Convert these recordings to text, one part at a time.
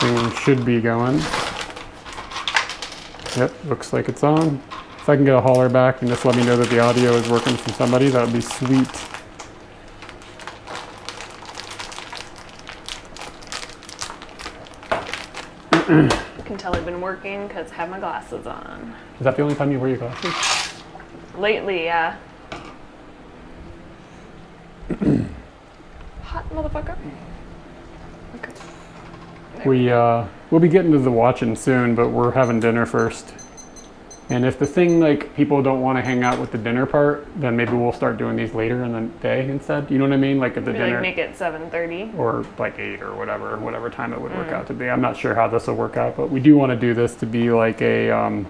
Thing should be going. Yep, looks like it's on. If I can get a holler back and just let me know that the audio is working from somebody, that would be sweet. You can tell I've been working because I have my glasses on. Is that the only time you wear your glasses? Lately, yeah. Hot motherfucker. Okay. We'll be getting to the watching soon, but we're having dinner first. And if the thing, like, people don't want to hang out with the dinner part, then maybe we'll start doing these later in the day instead. You know what I mean? Like at the dinner. Like make it 7:30. Or like 8 or whatever time it would work out to be. I'm not sure how this will work out, but we do want to do this to be like a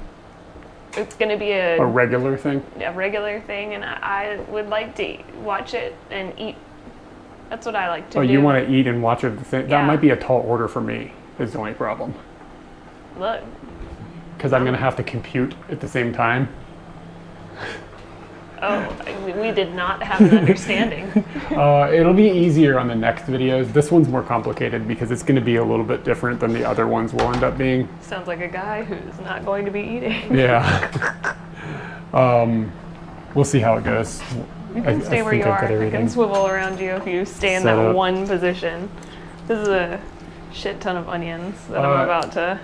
it's going to be a regular thing. A regular thing, and I would like to watch it and eat. That's what I like to do. Oh, you want to eat and watch it? That Yeah. might be a tall order for me, is the only problem. Look. Because I'm going to have to compute at the same time. Oh, we did not have an understanding. It'll be easier on the next videos. This one's more complicated because it's going to be a little bit different than the other ones will end up being. Sounds like a guy who's not going to be eating. Yeah. We'll see how it goes. You can stay where you are. I can swivel around you if you stay in that one position. This is a shit ton of onions that I'm about to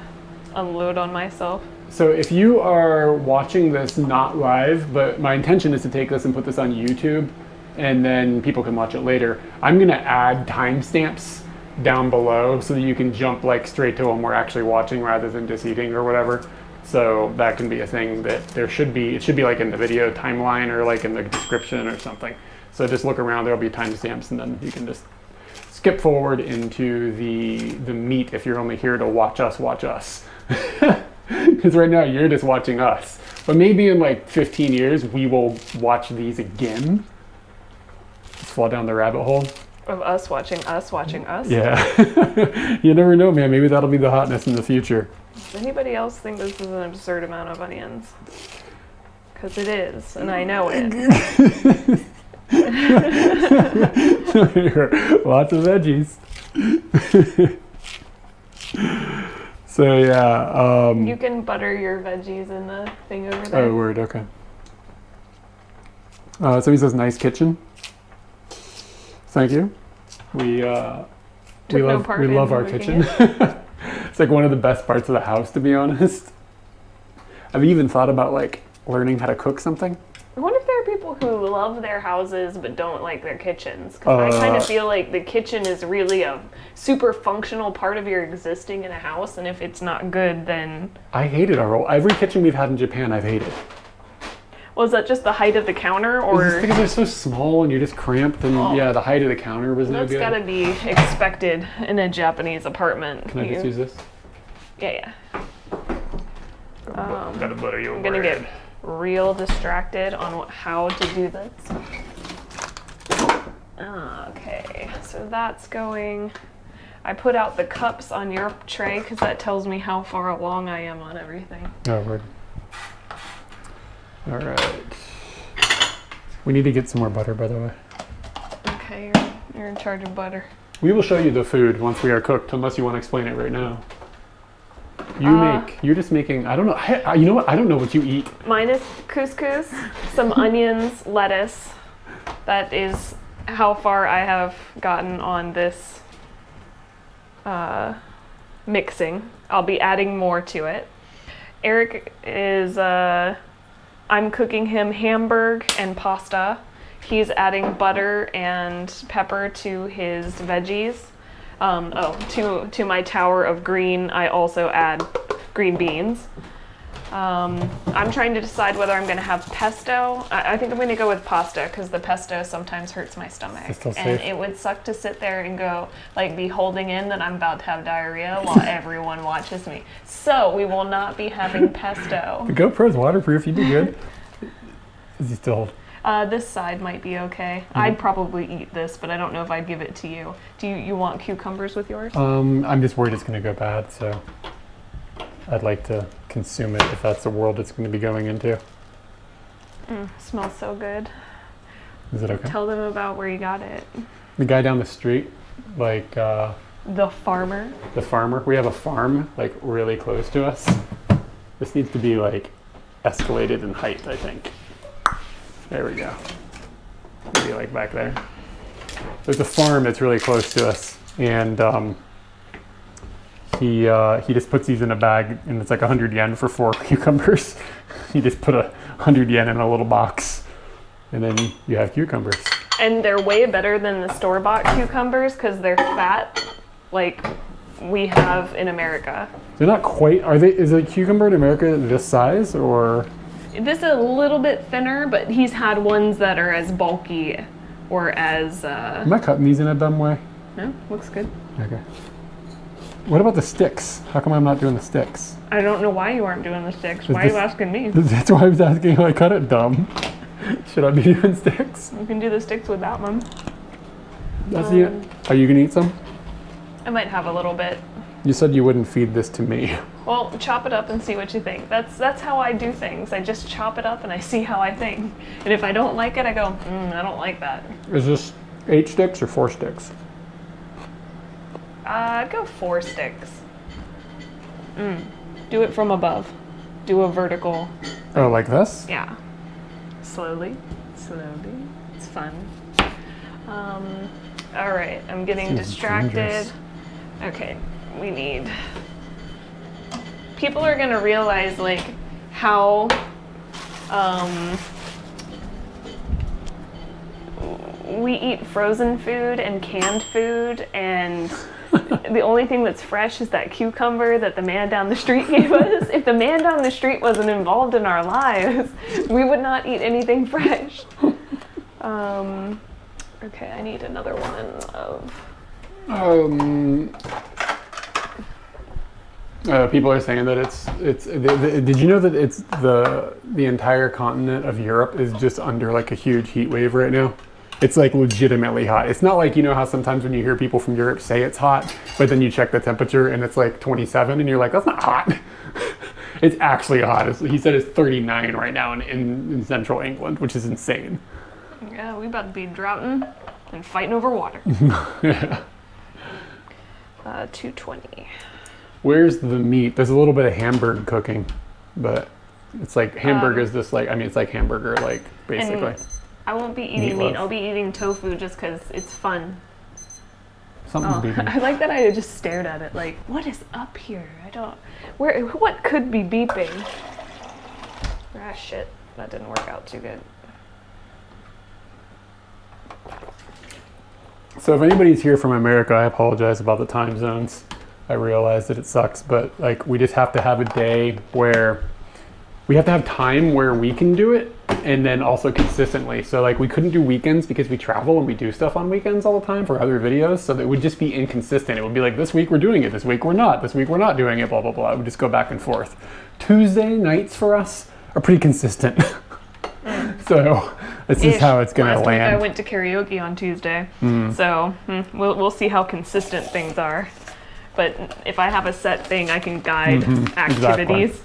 unload on myself. So if you are watching this not live, but my intention is to take this and put this on YouTube and then people can watch it later, I'm going to add timestamps down below so that you can jump like straight to when we're actually watching rather than just eating or whatever. So that can be a thing that it should be like in the video timeline or like in the description or something. So just look around, there'll be timestamps and then you can just skip forward into the meat if you're only here to watch us. Because right now you're just watching us. But maybe in like 15 years we will watch these again. Just fall down the rabbit hole. Of us watching us watching us? Yeah. You never know, man. Maybe that'll be the hotness in the future. Does anybody else think this is an absurd amount of onions? Because it is, and I know it. Lots of veggies. So yeah. You can butter your veggies in the thing over there. Oh, word. Okay. Somebody says nice kitchen. Thank you. We love our kitchen. It's like one of the best parts of the house, to be honest. I've even thought about like learning how to cook something. I wonder if there are people who love their houses but don't like their kitchens. Because I kind of feel like the kitchen is really a super functional part of your existing in a house, and if it's not good, then... I hated every kitchen we've had in Japan, I've hated. Was that just the height of the counter, or...? It's just because they're so small and you're just cramped, and yeah, the height of the counter was no good. That's gotta be expected in a Japanese apartment. Can I just use this? Yeah. Gotta butter your I'm gonna bread. get real distracted on how to do this. Okay, so that's going. I put out the cups on your tray because that tells me how far along I am on everything. Oh, word. All right. We need to get some more butter, by the way. Okay, you're in charge of butter. We will show you the food once we are cooked, unless you want to explain it right now. You're just making, I don't know, you know what? I don't know what you eat. Mine is couscous, some onions, lettuce. That is how far I have gotten on this mixing. I'll be adding more to it. Eric is, I'm cooking him hamburg and pasta. He's adding butter and pepper to his veggies. To my tower of green, I also add green beans. I'm trying to decide whether I'm going to have pesto. I think I'm going to go with pasta because the pesto sometimes hurts my stomach. And it would suck to sit there and go, like, be holding in that I'm about to have diarrhea while everyone watches me. So we will not be having pesto. The GoPro's waterproof. You'd be good. Is he still... This side might be okay. I'd probably eat this, but I don't know if I'd give it to you. Do you want cucumbers with yours? I'm just worried it's going to go bad, so I'd like to consume it if that's the world it's going to be going into. Smells so good. Is it okay? Tell them about where you got it. The guy down the street, like, The farmer. The farmer. We have a farm like really close to us. This needs to be like escalated in height, I think. There we go. Maybe like back there. There's a farm that's really close to us, and he just puts these in a bag, and it's like 100 yen for 4 cucumbers. You just put 100 yen in a little box, and then you have cucumbers. And they're way better than the store-bought cucumbers because they're fat, like we have in America. They're not quite. Are they? Is a cucumber in America this size, or? This is a little bit thinner, but he's had ones that are as bulky or as. Am I cutting these in a dumb way? No, looks good. Okay. What about the sticks? How come I'm not doing the sticks? I don't know why you aren't doing the sticks. Why are you asking me? That's why I was asking how I cut it, dumb. Should I be doing sticks? You can do the sticks without them. That's it. Are you gonna eat some? I might have a little bit. You said you wouldn't feed this to me. Well, chop it up and see what you think. That's how I do things. I just chop it up and I see how I think. And if I don't like it, I go, I don't like that. Is this 8 sticks or 4 sticks? Go 4 sticks. Do it from above. Do a vertical. Oh, like this? Yeah. Slowly. It's fun. All right, I'm getting Seems distracted. dangerous. Okay, we need. People are gonna realize like how we eat frozen food and canned food, and the only thing that's fresh is that cucumber that the man down the street gave us. If the man down the street wasn't involved in our lives, we would not eat anything fresh. Okay, I need another one of. People are saying that it's. Did you know that it's the entire continent of Europe is just under like a huge heat wave right now? It's like legitimately hot. It's not like, you know how sometimes when you hear people from Europe say it's hot, but then you check the temperature and it's like 27 and you're like, that's not hot. It's actually hot. He said it's 39 right now in central England, which is insane. Yeah, we about to be droughting and fighting over water. Yeah. 220. Where's the meat? There's a little bit of hamburger cooking, but it's like hamburger is this like, I mean, it's like hamburger, like basically. I won't be eating Meatloaf. meat. I'll be eating tofu just because it's fun. Something's beeping. I like that I just stared at it like, what is up here? What could be beeping? Ah, shit. That didn't work out too good. So if anybody's here from America, I apologize about the time zones. I realize that it sucks, but like we just have to have a day where we have to have time where we can do it, and then also consistently. So like we couldn't do weekends because we travel and we do stuff on weekends all the time for other videos. So that would just be inconsistent. It would be like, this week we're doing it, this week we're not, this week we're not doing it, blah, blah, blah. It would just go back and forth. Tuesday nights for us are pretty consistent. So this is how it's gonna Last land. week I went to karaoke on Tuesday. So we'll see how consistent things are. But if I have a set thing, I can guide activities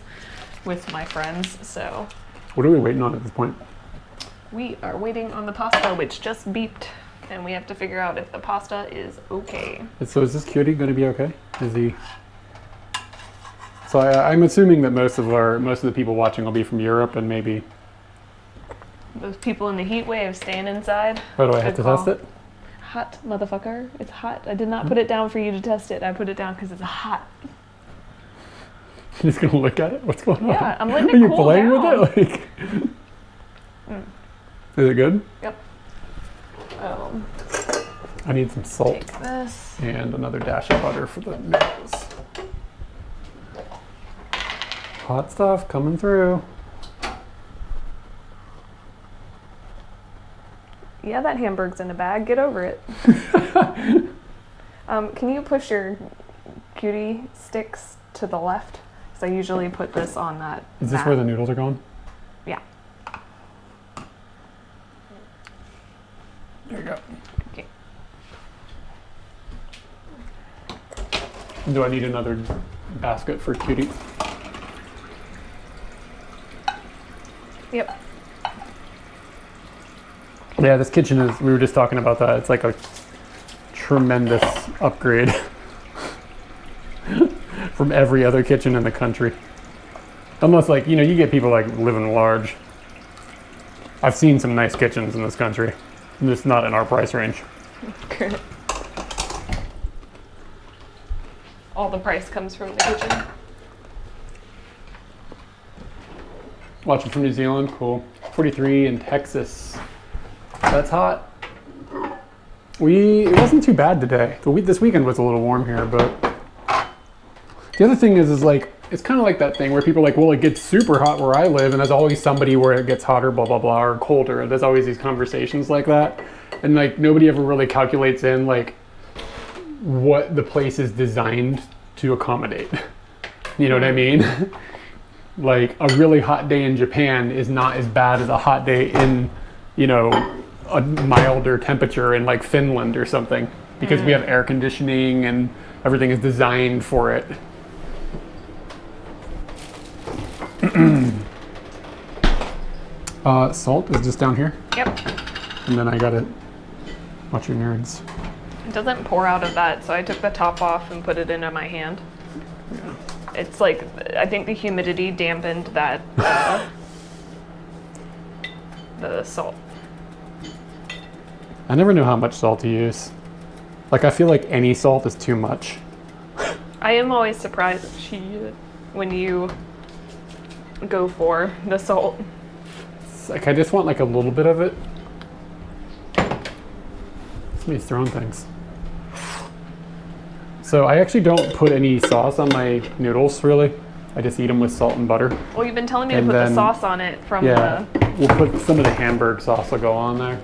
with my friends. So What are we waiting on at this point? we are waiting on the pasta, which just beeped, and we have to figure out if the pasta is okay. So is this cutie going to be okay? Is he? So I'm assuming that most of the people watching will be from Europe and maybe. Those people in the heat wave staying inside. Oh, do I have Good to test call. it? Hot, motherfucker. It's hot. I did not put it down for you to test it. I put it down because it's hot. You're just gonna look at it? What's going on? Yeah, I'm letting it Are you cool playing down. with it? Like, is it good? Yep. I need some salt Take this. and another dash of butter for the nose. Hot stuff coming through. Yeah, that hamburger's in a bag. Get over it. Can you push your cutie sticks to the left? Because I usually put this on that. Is this mat. where the noodles are going? Yeah. There you go. Okay. Do I need another basket for cutie? Yep. Yeah, this kitchen is, we were just talking about that. It's like a tremendous upgrade from every other kitchen in the country. Unless, like, you know, you get people like living large. I've seen some nice kitchens in this country, just not in our price range. All the price comes from the kitchen. Watching from New Zealand, cool. 43 in Texas. That's hot. It wasn't too bad today. This weekend was a little warm here, but the other thing is like, it's kind of like that thing where people are like, well, it gets super hot where I live, and there's always somebody where it gets hotter, blah, blah, blah, or colder. There's always these conversations like that. And like, nobody ever really calculates in like what the place is designed to accommodate. You know what I mean? Like, a really hot day in Japan is not as bad as a hot day in, you know, a milder temperature in like Finland or something, because we have air conditioning and everything is designed for it. Salt is just down here. Yep. And then I got it. Watch your nerds. It doesn't pour out of that, so I took the top off and put it into my hand. Yeah. It's like, I think the humidity dampened that, the salt. I never know how much salt to use. Like, I feel like any salt is too much. I am always surprised when you go for the salt. It's like, I just want like a little bit of it. Somebody's throwing things. So I actually don't put any sauce on my noodles, really. I just eat them with salt and butter. Well, you've been telling me to put the sauce on it from yeah, we'll put some of the Hamburg sauce will go on there.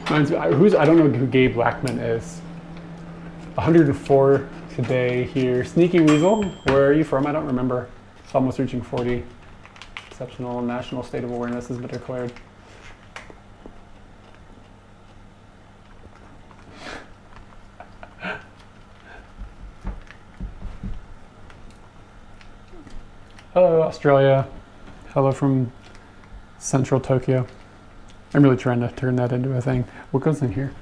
I don't know who Gabe Blackman is. 104 today here. Sneaky Weasel, where are you from? I don't remember. It's almost reaching 40. Exceptional national state of awareness has been declared. Hello, Australia. Hello from central Tokyo. I'm really trying to turn that into a thing. What goes in here?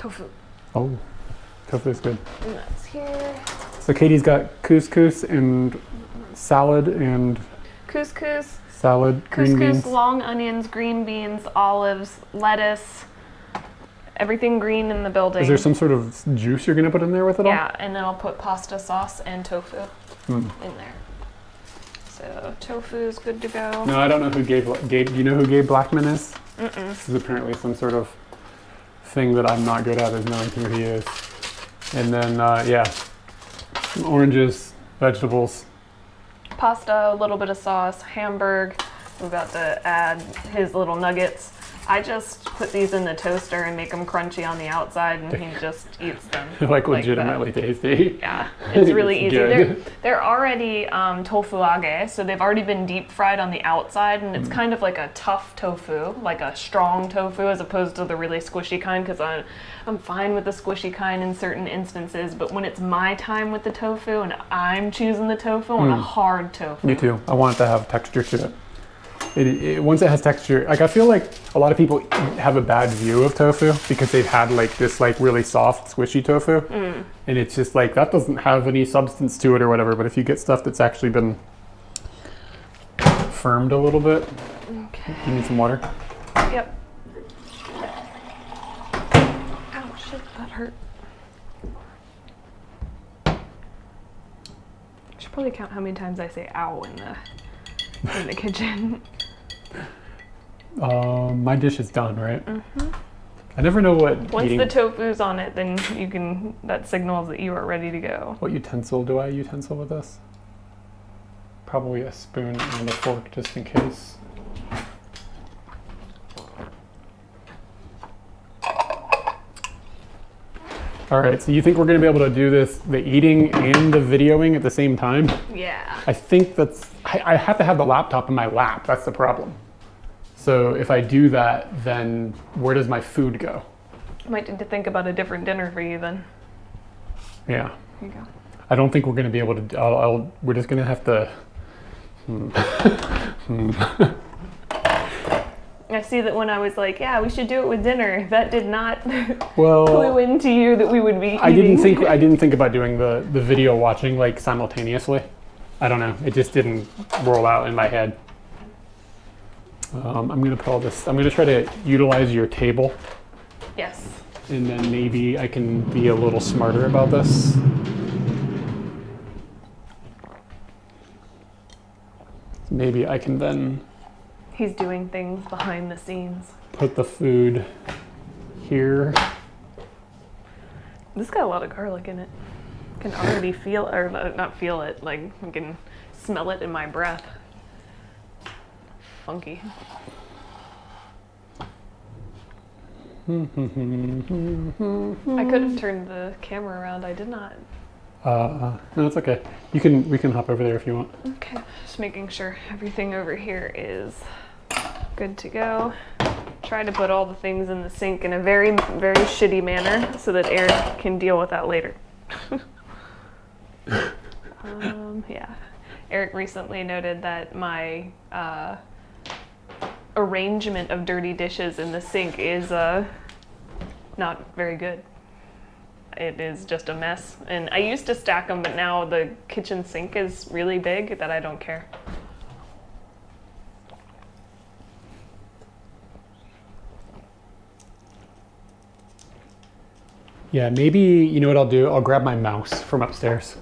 tofu. Oh, tofu is good. And that's here. So Katie's got couscous and salad and Couscous, salad, green beans. long onions, green beans, olives, lettuce, everything green in the building. Is there some sort of juice you're going to put in there with it all? Yeah, and then I'll put pasta sauce and tofu in there. So tofu is good to go. No, I don't know who Gabe. Do you know who Gabe Blackman is? This is apparently some sort of thing that I'm not good at, is knowing who he is. And then, yeah, some oranges, vegetables. Pasta, a little bit of sauce, Hamburg. We're about to add his little nuggets. I just put these in the toaster and make them crunchy on the outside, and he just eats them. Like legitimately tasty. Yeah, it's really easy. Good. They're already tofuage, so they've already been deep fried on the outside, and it's kind of like a tough tofu, like a strong tofu, as opposed to the really squishy kind, because I'm fine with the squishy kind in certain instances, but when it's my time with the tofu and I'm choosing the tofu, I want a hard tofu. Me too. I want it to have texture to it. Once it has texture, like I feel like a lot of people have a bad view of tofu because they've had like this like really soft, squishy tofu, and it's just like that doesn't have any substance to it or whatever. But if you get stuff that's actually been firmed a little bit, you need some water. Yep. Ow, shit, that hurt. I should probably count how many times I say "ow" in the kitchen. My dish is done, right? I never know what. Once the tofu's on it, then you can. That signals that you are ready to go. What utensil do I utensil with this? Probably a spoon and a fork, just in case. All right, so you think we're going to be able to do this, the eating and the videoing at the same time? Yeah. I think that's. I have to have the laptop in my lap. That's the problem. So if I do that, then where does my food go? Might need to think about a different dinner for you then. Yeah. Here you go. I don't think we're going to be able to. We're just going to have to. I see that when I was like, yeah, we should do it with dinner, that did not Well, clue into you that we would be eating. I didn't think about doing the video watching like simultaneously. I don't know. It just didn't roll out in my head. I'm gonna put all this. I'm gonna try to utilize your table, Yes. and then maybe I can be a little smarter about this. Maybe I can then He's doing things behind the scenes. put the food here. This got a lot of garlic in it. I can already feel, or not feel it, like I can smell it in my breath. Funky. I could have turned the camera around. I did not. No, it's okay. We can hop over there if you want. Okay, just making sure everything over here is good to go. Try to put all the things in the sink in a very, very shitty manner so that Eric can deal with that later. Yeah. Eric recently noted that my arrangement of dirty dishes in the sink is not very good. It is just a mess. And I used to stack them, but now the kitchen sink is really big that I don't care. Yeah, maybe, you know what I'll do? I'll grab my mouse from upstairs.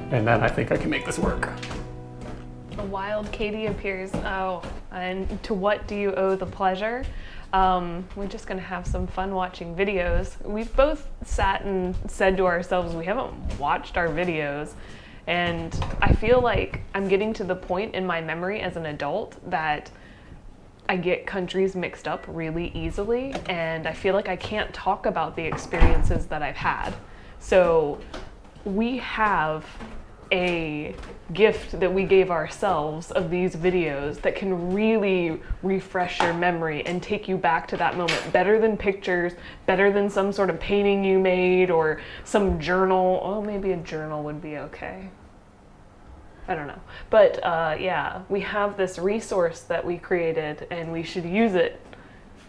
And then I think I can make this work. A wild Katie appears. Oh, and to what do you owe the pleasure? We're just gonna have some fun watching videos. We've both sat and said to ourselves, we haven't watched our videos. And I feel like I'm getting to the point in my memory as an adult that I get countries mixed up really easily, and I feel like I can't talk about the experiences that I've had. So we have a gift that we gave ourselves of these videos that can really refresh your memory and take you back to that moment, better than pictures, better than some sort of painting you made or some journal. Oh, maybe a journal would be okay. I don't know. But yeah, we have this resource that we created and we should use it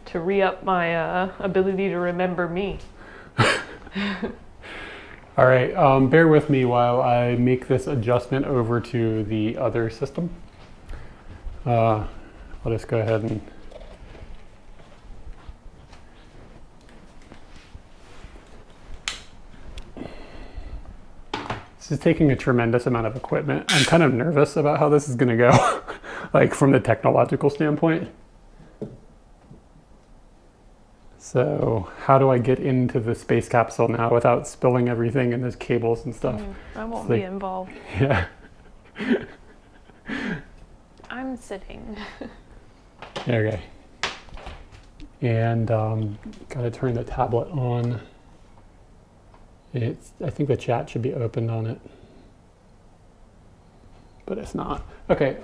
to re-up my ability to remember me. All right, bear with me while I make this adjustment over to the other system. I'll just go ahead and this is taking a tremendous amount of equipment. I'm kind of nervous about how this is going to go, like from the technological standpoint. So how do I get into the space capsule now without spilling everything and there's cables and stuff? I won't be involved. Yeah. I'm sitting. Okay. And gotta turn the tablet on. I think the chat should be opened on it, but it's not. Okay.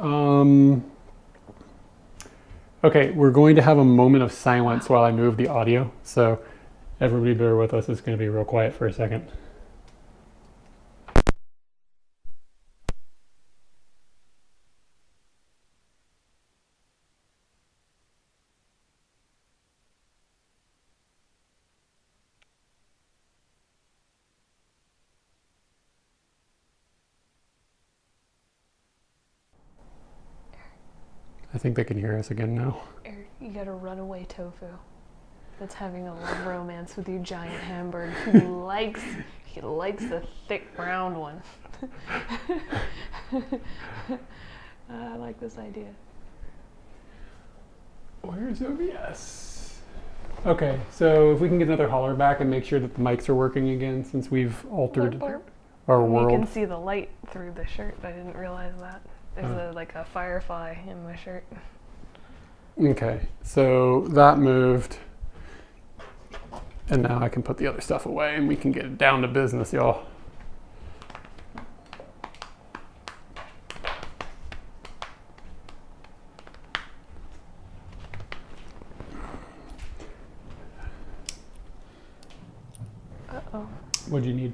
Okay, we're going to have a moment of silence while I move the audio. So everybody bear with us. It's going to be real quiet for a second. I think they can hear us again now. Eric, you got a runaway tofu that's having a love romance with your giant hamburger. He likes the thick brown one. I like this idea. Where's OBS? Okay, so if we can get another holler back and make sure that the mics are working again since we've altered our world. You can see the light through the shirt. I didn't realize that. There's like a firefly in my shirt. Okay, so that moved. And now I can put the other stuff away and we can get down to business, y'all. Uh-oh. What'd you need?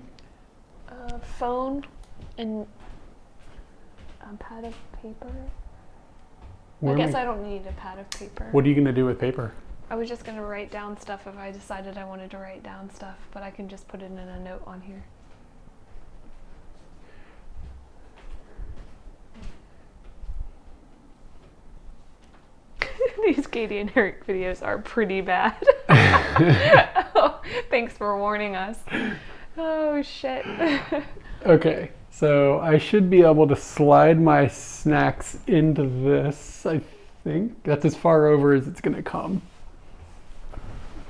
A phone and a pad of paper. I guess I don't need a pad of paper. What are you going to do with paper? I was just going to write down stuff if I decided I wanted to write down stuff, but I can just put it in a note on here. These Katie and Eric videos are pretty bad. Oh, thanks for warning us. Oh, shit. Okay, so I should be able to slide my snacks into this, I think. That's as far over as it's going to come.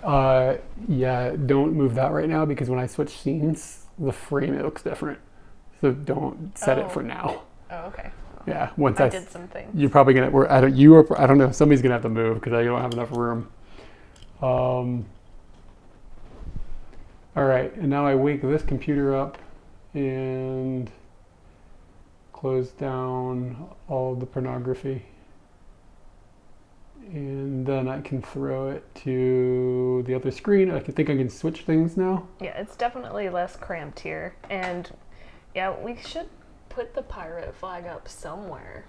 Yeah, don't move that right now because when I switch scenes, the frame, it looks different. So don't set it for now. Oh, okay. Yeah, once I did some things. You're probably gonna. I don't know. Somebody's gonna have to move because I don't have enough room. All right, and now I wake this computer up and close down all of the pornography, and then I can throw it to the other screen. I think I can switch things now. Yeah, it's definitely less cramped here, and yeah, we should put the pirate flag up somewhere.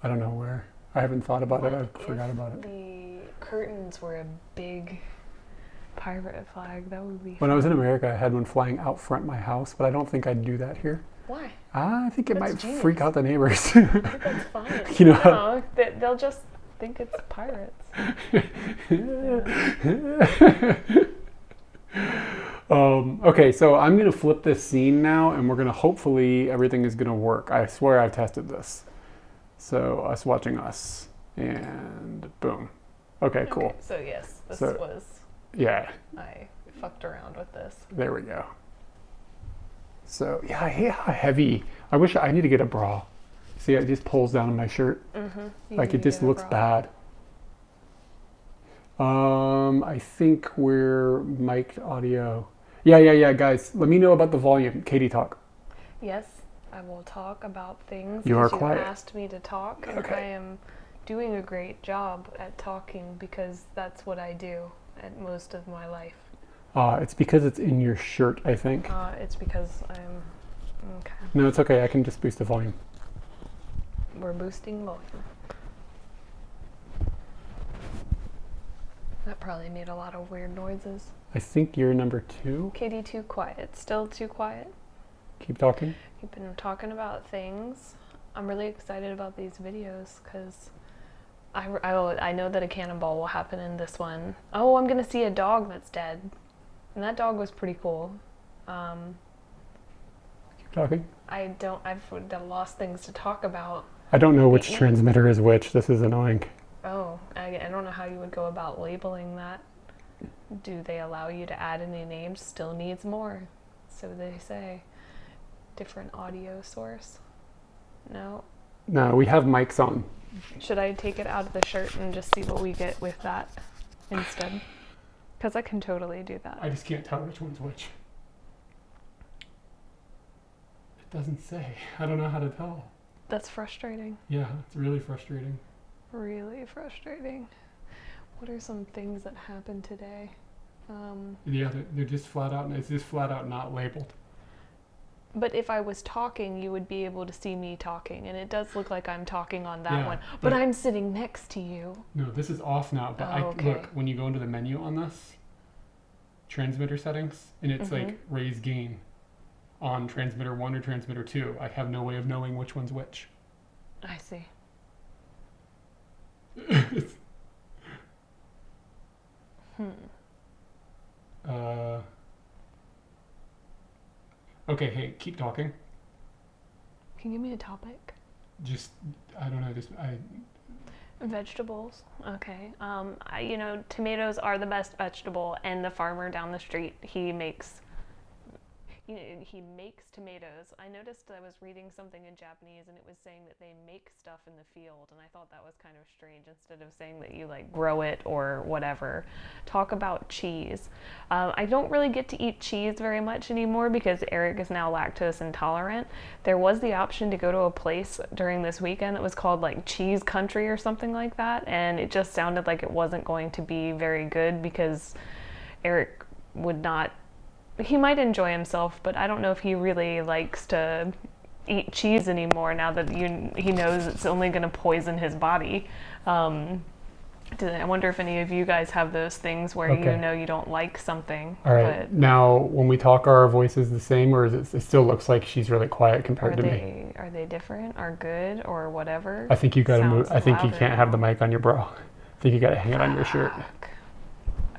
I don't know where. I haven't thought about it. I forgot about it. The curtains were a big pirate flag. That would be When fun. I was in America, I had one flying out front my house, but I don't think I'd do that here. Why? I think it That's might genius. freak out the neighbors. I think that's fine. You know? No, they'll just think it's pirates. Okay, so I'm going to flip this scene now, and we're going to hopefully everything is going to work. I swear I've tested this. So us watching us, and boom. Okay, cool. Okay, so yes, this So- was, Yeah, I fucked around with this. there we go. So yeah, I hate how heavy. I wish I need to get a bra. See, it just pulls down on my shirt. Like it just looks bad. I think we're mic'd audio. Yeah, guys. Let me know about the volume. Katie, talk. Yes, I will talk about things. You are 'cause quiet. asked me to talk, and Okay. I am doing a great job at talking because that's what I do at most of my life. It's because it's in your shirt, I think. It's because I'm okay. No, it's okay. I can just boost the volume. We're boosting volume. That probably made a lot of weird noises. I think you're number 2. Katie, too quiet. Still too quiet. Keep talking. You've been talking about things. I'm really excited about these videos because I know that a cannonball will happen in this one. Oh, I'm going to see a dog that's dead. And that dog was pretty cool. Keep talking. I've lost things to talk about. I don't know which transmitter is which. This is annoying. Oh, I don't know how you would go about labeling that. Do they allow you to add any names? Still needs more, so they say. Different audio source. No. No, we have mics on. Should I take it out of the shirt and just see what we get with that instead? Because I can totally do that. I just can't tell which one's which. It doesn't say. I don't know how to tell. That's frustrating. Yeah, it's really frustrating. Really frustrating. What are some things that happened today? Yeah, they're just flat out. It's just flat out not labeled. But if I was talking, you would be able to see me talking, and it does look like I'm talking on that Yeah, one. but But I'm sitting next to you. No, this is off now. But Oh, okay. look, when you go into the menu on this, transmitter settings, and it's like raise gain on transmitter 1 or transmitter 2. I have no way of knowing which one's which. I see. Hmm. Okay, hey, keep talking. Can you give me a topic? Just, I don't know, Vegetables. Okay. Tomatoes are the best vegetable, and the farmer down the street, he makes tomatoes. I noticed I was reading something in Japanese, and it was saying that they make stuff in the field, and I thought that was kind of strange instead of saying that you like grow it or whatever. Talk about cheese. I don't really get to eat cheese very much anymore because Eric is now lactose intolerant. There was the option to go to a place during this weekend that was called like Cheese Country or something like that, and it just sounded like it wasn't going to be very good because Eric would not. He might enjoy himself, but I don't know if he really likes to eat cheese anymore now that he knows it's only going to poison his body. I wonder if any of you guys have those things where Okay. you know you don't like something. All right. But Now, when we talk, are our voices the same, or is it still looks like she's really quiet compared to me? Are they different or good or whatever? I think you got to move. Sounds I think you louder can't have the now. mic on your bra. I think you got to hang it on your shirt. Fuck.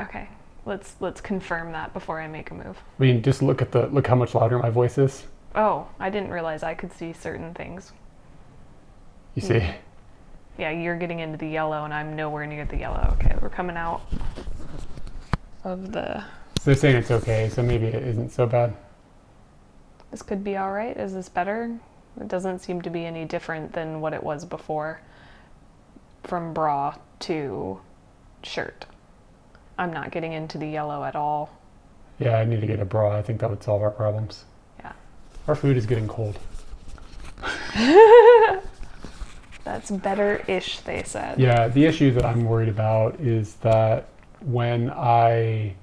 Okay, let's confirm that before I make a move. I mean, just look how much louder my voice is. Oh, I didn't realize I could see certain things. You see? Yeah, you're getting into the yellow and I'm nowhere near the yellow. Okay, we're coming out of the... So they're saying it's okay, so maybe it isn't so bad. This could be all right. Is this better? It doesn't seem to be any different than what it was before. From bra to shirt. I'm not getting into the yellow at all. Yeah, I need to get a bra. I think that would solve our problems. Yeah. Our food is getting cold. That's better-ish, they said. Yeah, the issue that I'm worried about is that when I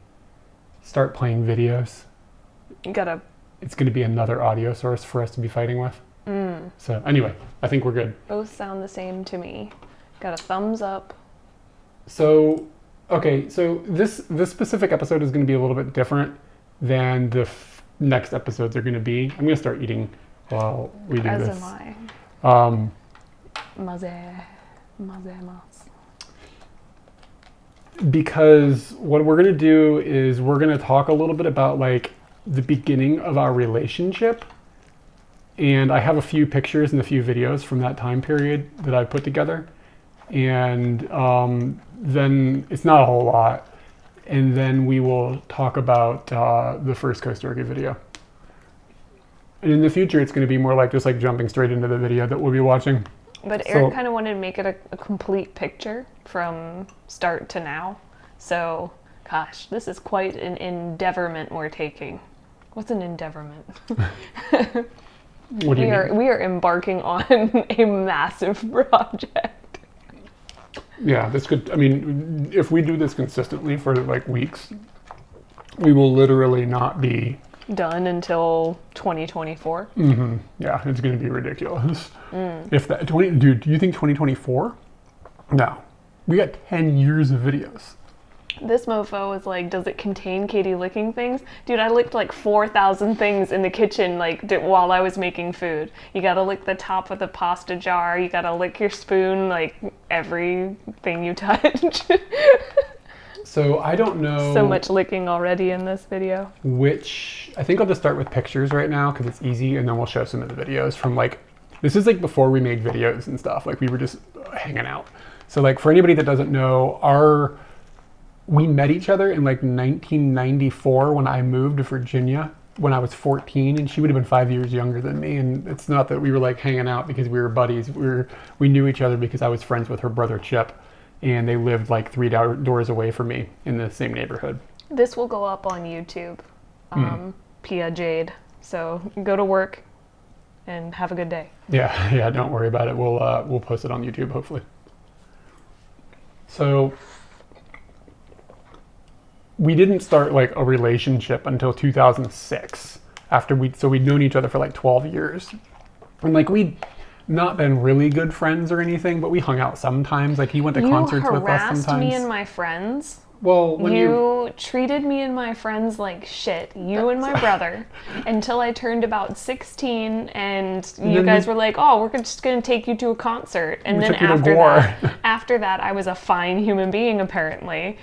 start playing videos, You gotta... it's going to be another audio source for us to be fighting with. So anyway, I think we're good. Both sound the same to me. Got a thumbs up. So, okay, so this specific episode is going to be a little bit different than the next episodes are going to be. I'm going to start eating while we do As this. am I. Mazemas. Because what we're going to do is we're going to talk a little bit about like the beginning of our relationship. And I have a few pictures and a few videos from that time period that I put together. And then it's not a whole lot. And then we will talk about the first Costa Rica video. And in the future, it's going to be more like just like jumping straight into the video that we'll be watching. But Eric kind of wanted to make it a complete picture from start to now. So, gosh, this is quite an endeavorment we're taking. What's an endeavorment? What do you mean? We are embarking on a massive project. Yeah, this could, I mean, if we do this consistently for like weeks, we will literally not be Done until 2024. Yeah, it's going to be ridiculous. If that, dude, do you think 2024? No. We got 10 years of videos. This mofo was like, does it contain Katie licking things? Dude, I licked like 4,000 things in the kitchen while I was making food. You gotta lick the top of the pasta jar. You gotta lick your spoon, like everything you touch. So I don't know. So much licking already in this video. I think I'll just start with pictures right now because it's easy, and then we'll show some of the videos from like, this is like before we made videos and stuff. Like we were just hanging out. So like for anybody that doesn't know, we met each other in like 1994 when I moved to Virginia when I was 14, and she would have been 5 years younger than me. And it's not that we were like hanging out because we were buddies. We knew each other because I was friends with her brother Chip, and they lived like 3 doors away from me in the same neighborhood. This will go up on YouTube, Pia Jade. So go to work and have a good day. Yeah, don't worry about it. We'll post it on YouTube hopefully. So we didn't start like a relationship until 2006 so we'd known each other for like 12 years. And like we'd not been really good friends or anything, but we hung out sometimes. Like he went to concerts with us sometimes. You harassed me and my friends. Well, when you treated me and my friends like shit, you and my brother, until I turned about 16, and you guys were like, oh, we're just going to take you to a concert. And then after that, I was a fine human being, apparently.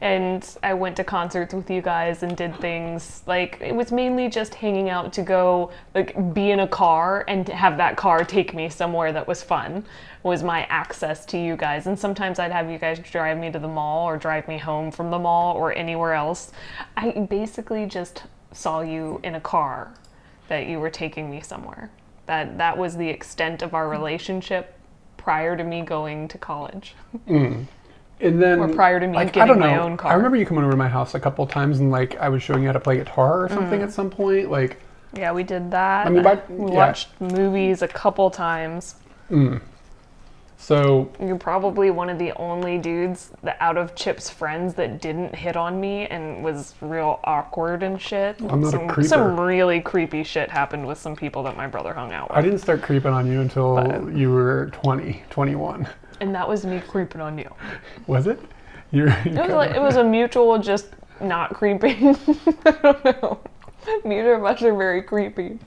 And I went to concerts with you guys and did things. Like, it was mainly just hanging out to go, like, be in a car and have that car take me somewhere that was fun, was my access to you guys. And sometimes I'd have you guys drive me to the mall or drive me home from the mall or anywhere else. I basically just saw you in a car that you were taking me somewhere. That was the extent of our relationship prior to me going to college. And then, or prior to me like, getting my own car. I remember you coming over to my house a couple of times, and like I was showing you how to play guitar or something at some point. Like, yeah, we did that. I mean, we watched movies a couple times. So You're probably one of the only dudes that out of Chip's friends that didn't hit on me and was real awkward and shit. I'm not a creeper. Some really creepy shit happened with some people that my brother hung out with. I didn't start creeping on you until you were 20, 21. And that was me creeping on you. Was it? It was a mutual just not creeping. I don't know. Neither of us are very creepy.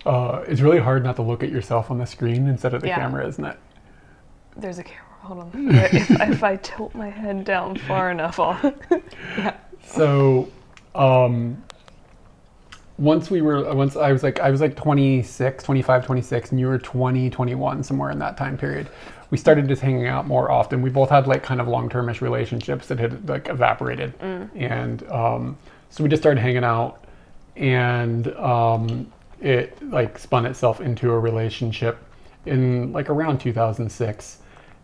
It's really hard not to look at yourself on the screen instead of the Yeah. camera, isn't it? There's a camera. Hold on. If I tilt my head down far enough, I'll... Yeah. So, once I was like 26, 25, 26, and you were 20, 21, somewhere in that time period. We started just hanging out more often. We both had like kind of long-termish relationships that had like evaporated. And so we just started hanging out, and it like spun itself into a relationship in like around 2006.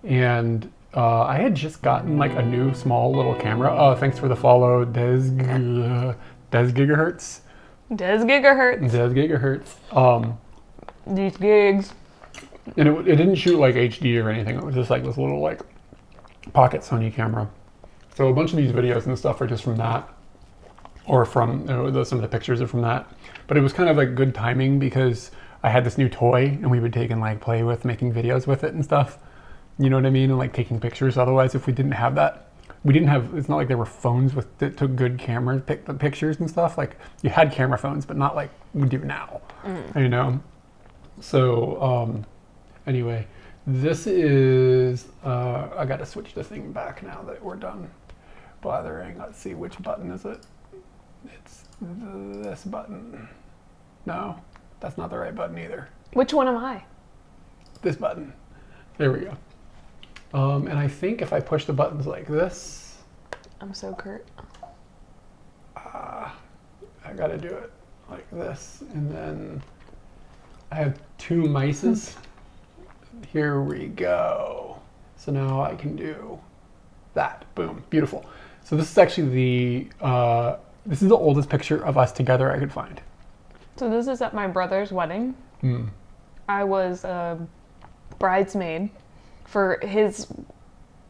And I had just gotten like a new small little camera. Oh, thanks for the follow, Des Gigahertz. Des gigahertz. Des Gigahertz. These gigs. And it didn't shoot like HD or anything. It was just like this little like pocket Sony camera. So a bunch of these videos and stuff are just from that, or from some of the pictures are from that. But it was kind of like good timing because I had this new toy and we would take and like play with making videos with it and stuff. You know what I mean? And like taking pictures. Otherwise, if we didn't have that, it's not like there were phones that took good cameras, pick the pictures and stuff. Like you had camera phones, but not like we do now, you know? So, anyway, this is, I got to switch the thing back now that we're done blathering. Let's see, which button is it? It's this button. No, that's not the right button either. Which one am I? This button. There we go. And I think if I push the buttons like this, I'm so Kurt. I got to do it like this, and then I have two mices. Here we go. So now I can do that. Boom. Beautiful. So this is actually this is the oldest picture of us together I could find. So this is at my brother's wedding. I was a bridesmaid for his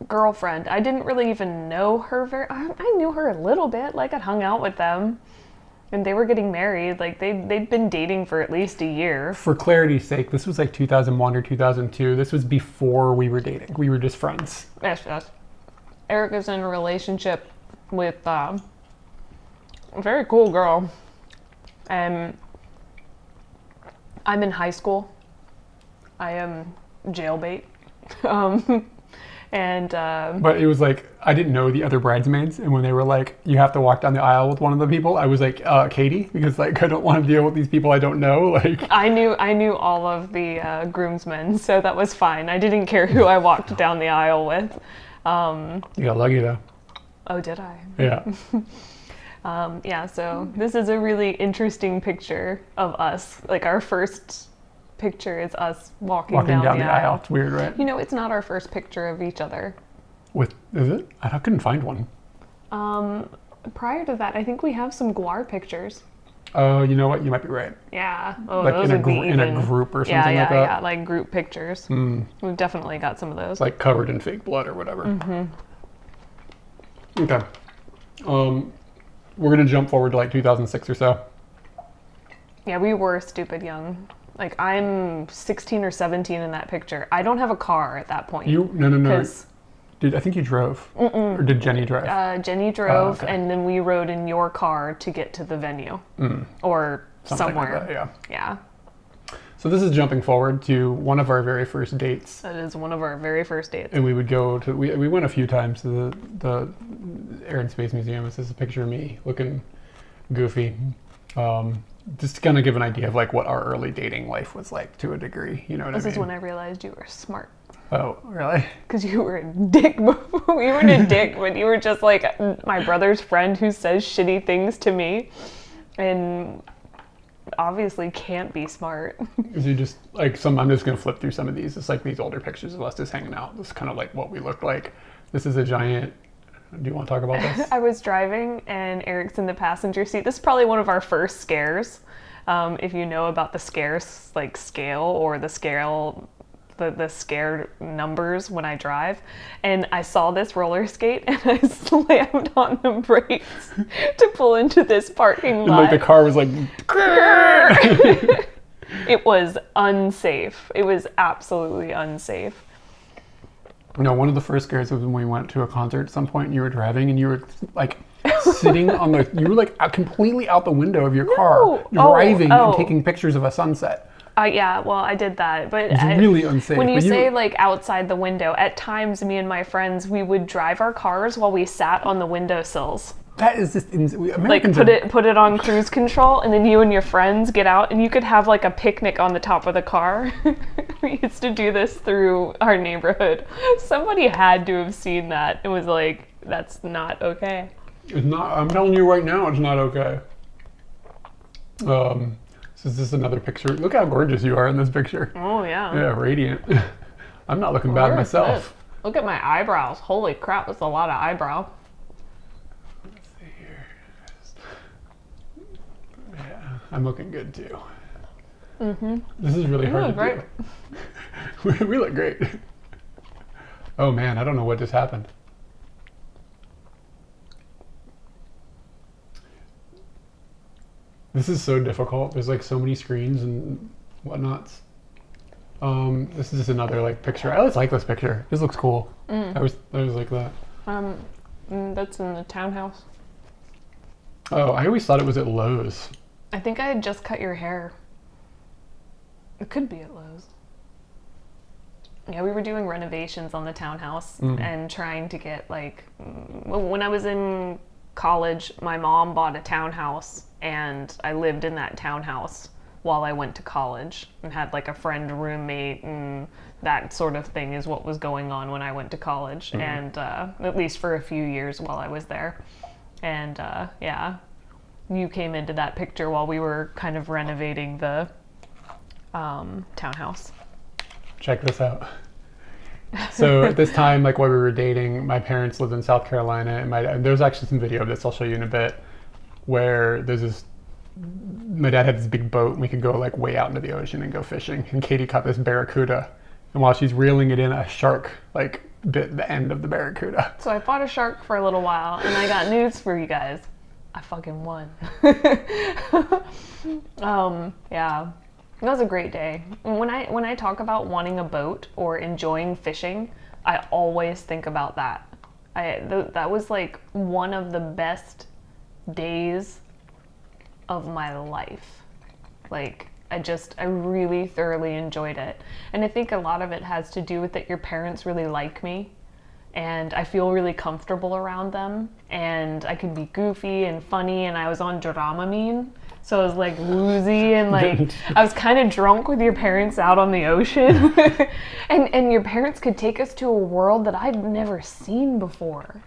girlfriend. I didn't really even know her I knew her a little bit. Like I'd hung out with them. And they were getting married. Like they'd been dating for at least a year. For clarity's sake, this was like 2001 or 2002. This was before we were dating. We were just friends. Yes. Eric is in a relationship with a very cool girl. And I'm in high school. I am jailbait. But it was like, I didn't know the other bridesmaids, and when they were like, you have to walk down the aisle with one of the people, I was like, Katie, because like I don't want to deal with these people I don't know. Like I knew all of the groomsmen, so that was fine. I didn't care who I walked down the aisle with. You got lucky though. Oh, did I? Yeah. Yeah, so this is a really interesting picture of us. Like our first picture is us walking down the aisle. It's weird, right? You know, it's not our first picture of each other. Is it? I couldn't find one. Prior to that, I think we have some Guar pictures. Oh, you know what? You might be right. Yeah. Oh, like those in would be in a group or something like that. Yeah, like group pictures. We've definitely got some of those. Like covered in fake blood or whatever. Okay. We're gonna jump forward to like 2006 or so. Yeah, we were stupid young. Like I'm 16 or 17 in that picture. I don't have a car at that point. No. I think you drove? Or did Jenny drive? Jenny drove, okay. and then we rode in your car to get to the venue. Or Something somewhere. Like that, Yeah. So this is jumping forward to one of our very first dates. That is one of our very first dates. And we would go to, we went a few times to the Air and Space Museum. This is a picture of me looking goofy. Just to kind of give an idea of like what our early dating life was like to a degree. You know what I mean? This is when I realized you were smart. Oh, really? Because you were a dick before. You weren't a dick, but you were just like my brother's friend who says shitty things to me. And obviously can't be smart. Because you just like I'm just gonna flip through some of these. It's like these older pictures of us just hanging out. This is kind of like what we looked like. This is a giant. Do you want to talk about this? I was driving and Eric's in the passenger seat. This is probably one of our first scares. If you know about the scares like scale or the the scared numbers when I drive. And I saw this roller skate and I slammed on the brakes to pull into this parking lot. And like the car was like, it was unsafe. It was absolutely unsafe. no, one of the first scares was when we went to a concert at some point and you were driving and you were like sitting on the, you were like completely out the window of your car, driving and taking pictures of a sunset. Yeah, well, I did that, but It's really unsafe. when you But say like outside the window, at times me and my friends, we would drive our cars while we sat on the windowsills. That is just Like Americans put it on cruise control, and then you and your friends get out, and you could have like a picnic on the top of the car. We used to do this through our neighborhood. Somebody had to have seen that. It was like, that's not okay. It's not. I'm telling you right now, it's not okay. So is this another picture? Look how gorgeous you are in this picture. Oh yeah. Yeah, radiant. I'm not looking bad Where is myself. this? Look at my eyebrows. Holy crap, that's a lot of eyebrow. Let's see here. Yeah, I'm looking good too. This is really hard to do. We look great. Oh man, I don't know what just happened. This is so difficult. There's like so many screens and whatnots. This is just another like picture. I always like this picture. This looks cool. I was like that. That's in the townhouse. Oh, I always thought it was at Lowe's. I think I had just cut your hair. It could be at Lowe's. Yeah, we were doing renovations on the townhouse and trying to get like, when I was in college, my mom bought a townhouse and I lived in that townhouse while I went to college and had like a friend, roommate, and that sort of thing is what was going on when I went to college, and at least for a few years while I was there. And yeah, you came into that picture while we were kind of renovating the townhouse. Check this out. So at this time, like while we were dating, my parents lived in South Carolina, and there's actually some video of this I'll show you in a bit, where there's this, my dad had this big boat and we could go like way out into the ocean and go fishing, and Katie caught this barracuda, and while she's reeling it in, a shark like bit the end of the barracuda. So I fought a shark for a little while, and I got news for you guys. I fucking won. Yeah. That was a great day. When I talk about wanting a boat or enjoying fishing, I always think about that. That was like one of the best days of my life. Like I really thoroughly enjoyed it. And I think a lot of it has to do with that your parents really like me, and I feel really comfortable around them, and I could be goofy and funny, and I was on Dramamine. So I was like woozy and like I was kind of drunk with your parents out on the ocean. and your parents could take us to a world that I'd never seen before.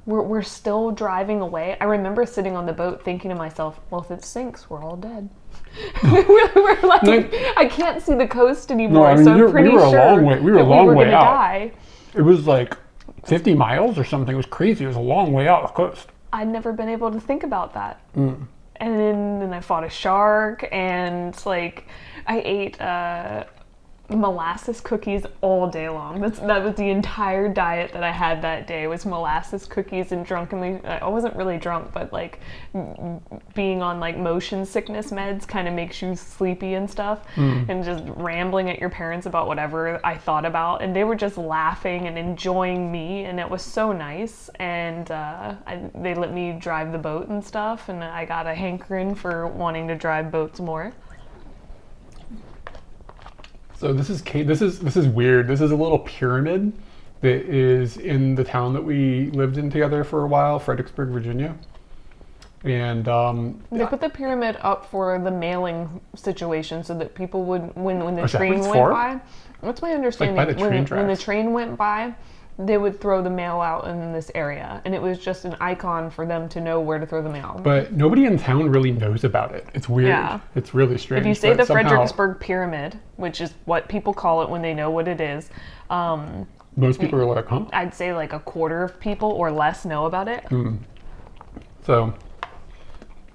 We're still driving away. I remember sitting on the boat thinking to myself, well, if it sinks, we're all dead. we're like, I can't see the coast anymore, so I'm pretty sure we were a long way out. Die. It was like 50 miles or something. It was crazy. It was a long way out the coast. I'd never been able to think about that. And then I fought a shark, and like I ate molasses cookies all day long. That was the entire diet that I had that day, was molasses cookies, and drunkenly, I wasn't really drunk, but like being on like motion sickness meds kind of makes you sleepy and stuff, and just rambling at your parents about whatever I thought about, and they were just laughing and enjoying me, and it was so nice. And they let me drive the boat and stuff, and I got a hankering for wanting to drive boats more. So this is weird. This is a little pyramid that is in the town that we lived in together for a while, Fredericksburg, Virginia. And they put the pyramid up for the mailing situation so that people would, when the train went by. That's my understanding. Like by the train when the train went by, they would throw the mail out in this area, and it was just an icon for them to know where to throw the mail. But nobody in town really knows about it. It's weird. Yeah. It's really strange. If you say the Fredericksburg Pyramid, which is what people call it when they know what it is, most people are like, huh? I'd say like a quarter of people or less know about it. So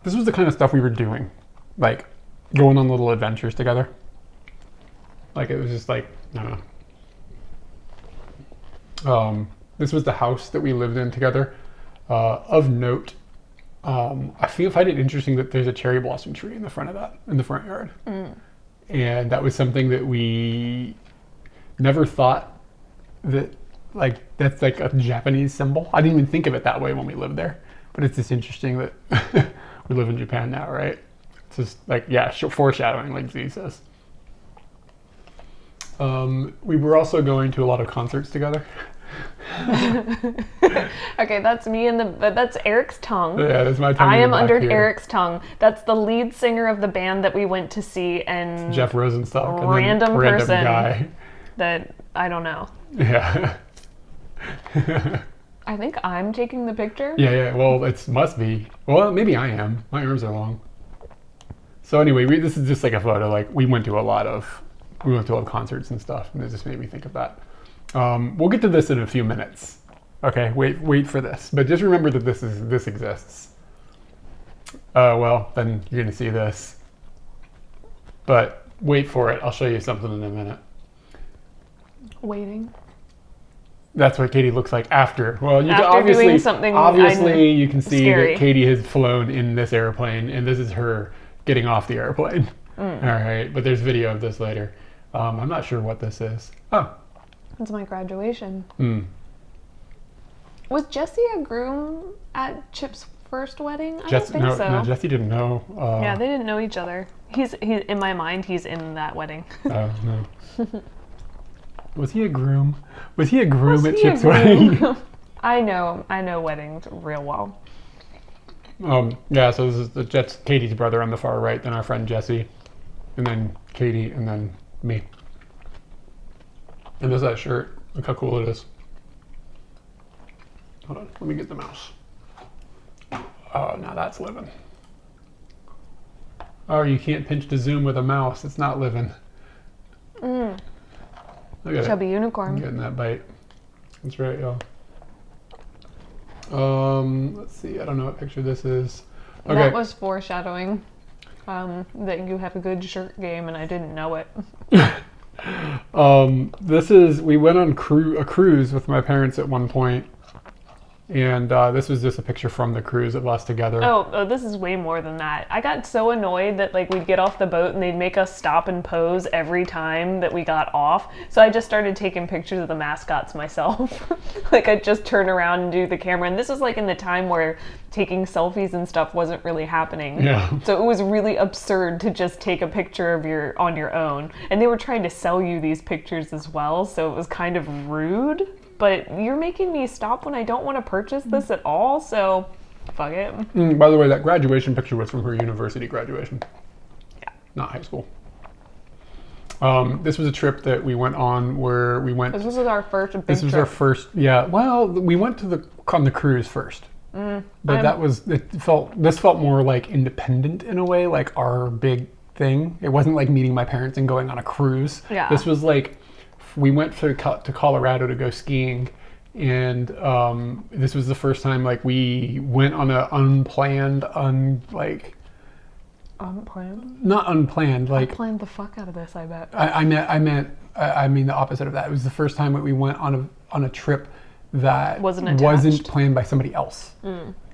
this was the kind of stuff we were doing, like going on little adventures together. Like it was just like, I don't know. This was the house that we lived in together. Of note, I find it interesting that there's a cherry blossom tree in the front yard. And that was something that we never thought that, like, that's like a Japanese symbol. I didn't even think of it that way when we lived there. But it's just interesting that we live in Japan now, right? It's just like, yeah, foreshadowing, like Z says. We were also going to a lot of concerts together. Okay, that's me that's Eric's tongue. Yeah, that's my tongue. I am under here. Eric's tongue. That's the lead singer of the band that we went to see, and Jeff Rosenstock, random random person guy that I don't know. Yeah. I think I'm taking the picture. Yeah. Well, it must be. Well, maybe I am. My arms are long. So anyway, this is just like a photo. Like we went to a lot of concerts and stuff, and it just made me think of that. We'll get to this in a few minutes. Okay, wait for this. But just remember that this exists. Well, then you're gonna see this. But wait for it. I'll show you something in a minute. Waiting. That's what Katie looks like after. Well, you after can obviously doing something you can see scary. that Katie has flown in this airplane, and this is her getting off the airplane. All right, but there's video of this later. I'm not sure what this is. Oh. It's my graduation. Hmm. Was Jesse a groom at Chip's first wedding? I don't think so. No, Jesse didn't know. Yeah, they didn't know each other. He's in my mind. He's in that wedding. Oh no. Was he a groom? Was he a groom at Chip's wedding? I know weddings real well. Yeah. So this is Katie's brother on the far right, then our friend Jesse, and then Katie, and then me. And there's that shirt. Look how cool it is. Hold on, let me get the mouse. Oh, now that's living. Oh, you can't pinch to zoom with a mouse. It's not living. Look at Chubby it. unicorn. I'm getting that bite. That's right, y'all. Let's see. I don't know what picture this is. Okay. That was foreshadowing that you have a good shirt game, and I didn't know it. We went on a cruise with my parents at one point, and this was just a picture from the cruise of us together. Oh, this is way more than that. I got so annoyed that like we'd get off the boat and they'd make us stop and pose every time that we got off. So I just started taking pictures of the mascots myself. Like I'd just turn around and do the camera. And this was like in the time where taking selfies and stuff wasn't really happening. Yeah. So it was really absurd to just take a picture of on your own. And they were trying to sell you these pictures as well. So it was kind of rude. But you're making me stop when I don't want to purchase this at all, so fuck it. By the way, that graduation picture was from her university graduation. Yeah. Not high school. This was a trip that we went on where we went... This was our first big This was trip. our first, yeah. Well, we went on the cruise first. But this felt more like independent in a way, like our big thing. It wasn't like meeting my parents and going on a cruise. Yeah. This was like... We went to Colorado to go skiing, and this was the first time like we went on a unplanned, Unplanned? not unplanned, like I planned the fuck out of this, I bet. I mean the opposite of that. It was the first time that we went on a trip that wasn't planned by somebody else.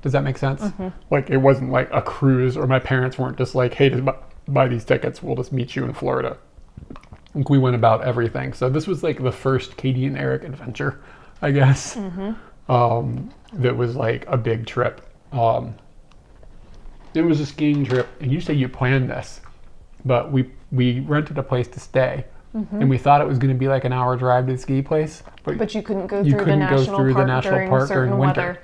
Does that make sense? Like it wasn't like a cruise, or my parents weren't just like, hey, just buy these tickets, we'll just meet you in Florida. Like we went about everything. So this was like the first Katie and Eric adventure, I guess. That was like a big trip. It was a skiing trip, and you say you planned this, but we rented a place to stay, and we thought it was going to be like an hour drive to the ski place, but you couldn't go through the national park during winter. weather.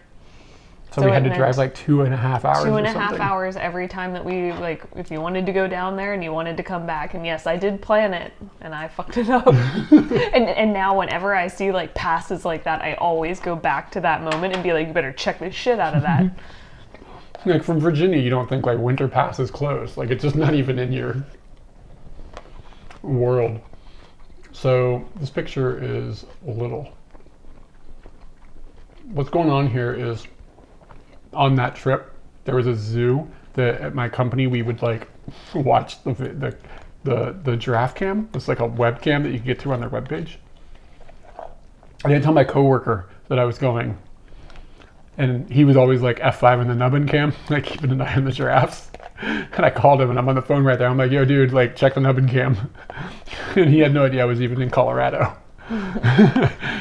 So we had to drive like 2.5 hours. 2.5 hours every time that we, like, if you wanted to go down there and you wanted to come back. And yes, I did plan it, and I fucked it up. and now whenever I see like passes like that, I always go back to that moment and be like, you better check the shit out of that. Like from Virginia, you don't think like winter pass is closed. Like it's just not even in your world. So this picture is little. What's going on here is, on that trip, there was a zoo that at my company we would like watch the the giraffe cam. It's like a webcam that you can get to on their webpage. I didn't tell my coworker that I was going, and he was always like F5 in the nubbin cam, like keeping an eye on the giraffes. And I called him, and I'm on the phone right there. I'm like, "Yo, dude, like check the nubbin cam," and he had no idea I was even in Colorado.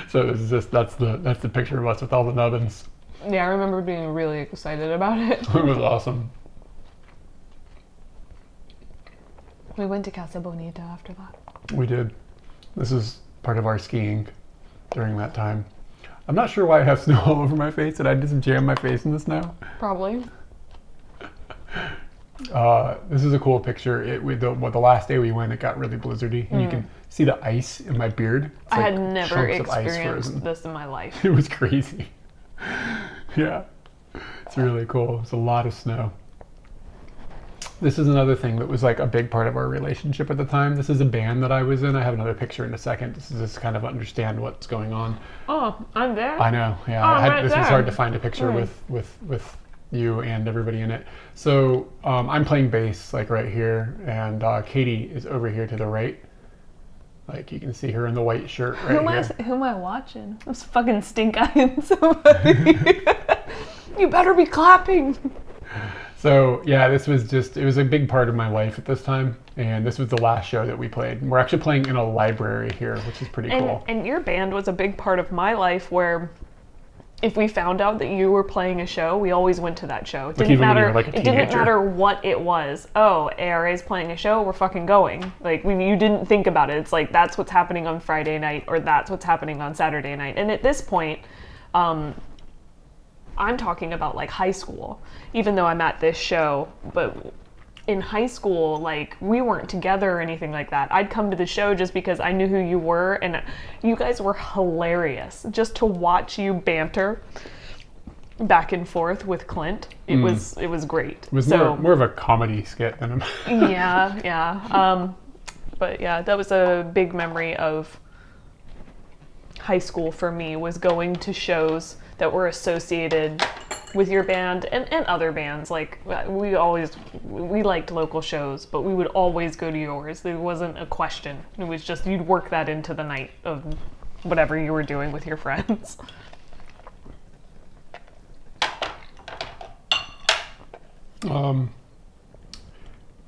So it was just that's the picture of us with all the nubbins. Yeah, I remember being really excited about it. It was awesome. We went to Casa Bonita after that. We did. This is part of our skiing during that time. I'm not sure why I have snow all over my face. Did I just jam my face in the snow? Probably. This is a cool picture. The last day we went, it got really blizzardy, and you can see the ice in my beard. It's I like had never chunks of ice experienced frozen. this in my life. It was crazy. Yeah, it's really cool. It's a lot of snow. This is another thing that was like a big part of our relationship at the time. This is a band that I was in. I have another picture in a second. This is just kind of understand what's going on. Oh, I'm there? I know, yeah. Oh, right this there. was hard to find a picture with you and everybody in it. So I'm playing bass like right here, and Katie is over here to the right. Like you can see her in the white shirt right here. Who am I watching? Those fucking stink-eyeing somebody. You better be clapping. So yeah, it was a big part of my life at this time, and this was the last show that we played. We're actually playing in a library here, which is pretty cool. And your band was a big part of my life, where if we found out that you were playing a show, we always went to that show. It didn't matter. It didn't matter what it was. Oh, ARA's playing a show. We're fucking going. Like you didn't think about it. It's like that's what's happening on Friday night, or that's what's happening on Saturday night. And at this point, I'm talking about like high school, even though I'm at this show, but in high school, like we weren't together or anything like that. I'd come to the show just because I knew who you were, and you guys were hilarious. Just to watch you banter back and forth with Clint, it was great. It was more of a comedy skit than a yeah. But yeah, that was a big memory of high school for me, was going to shows that were associated with your band and other bands. Like we liked local shows, but we would always go to yours. There wasn't a question. It was just you'd work that into the night of whatever you were doing with your friends.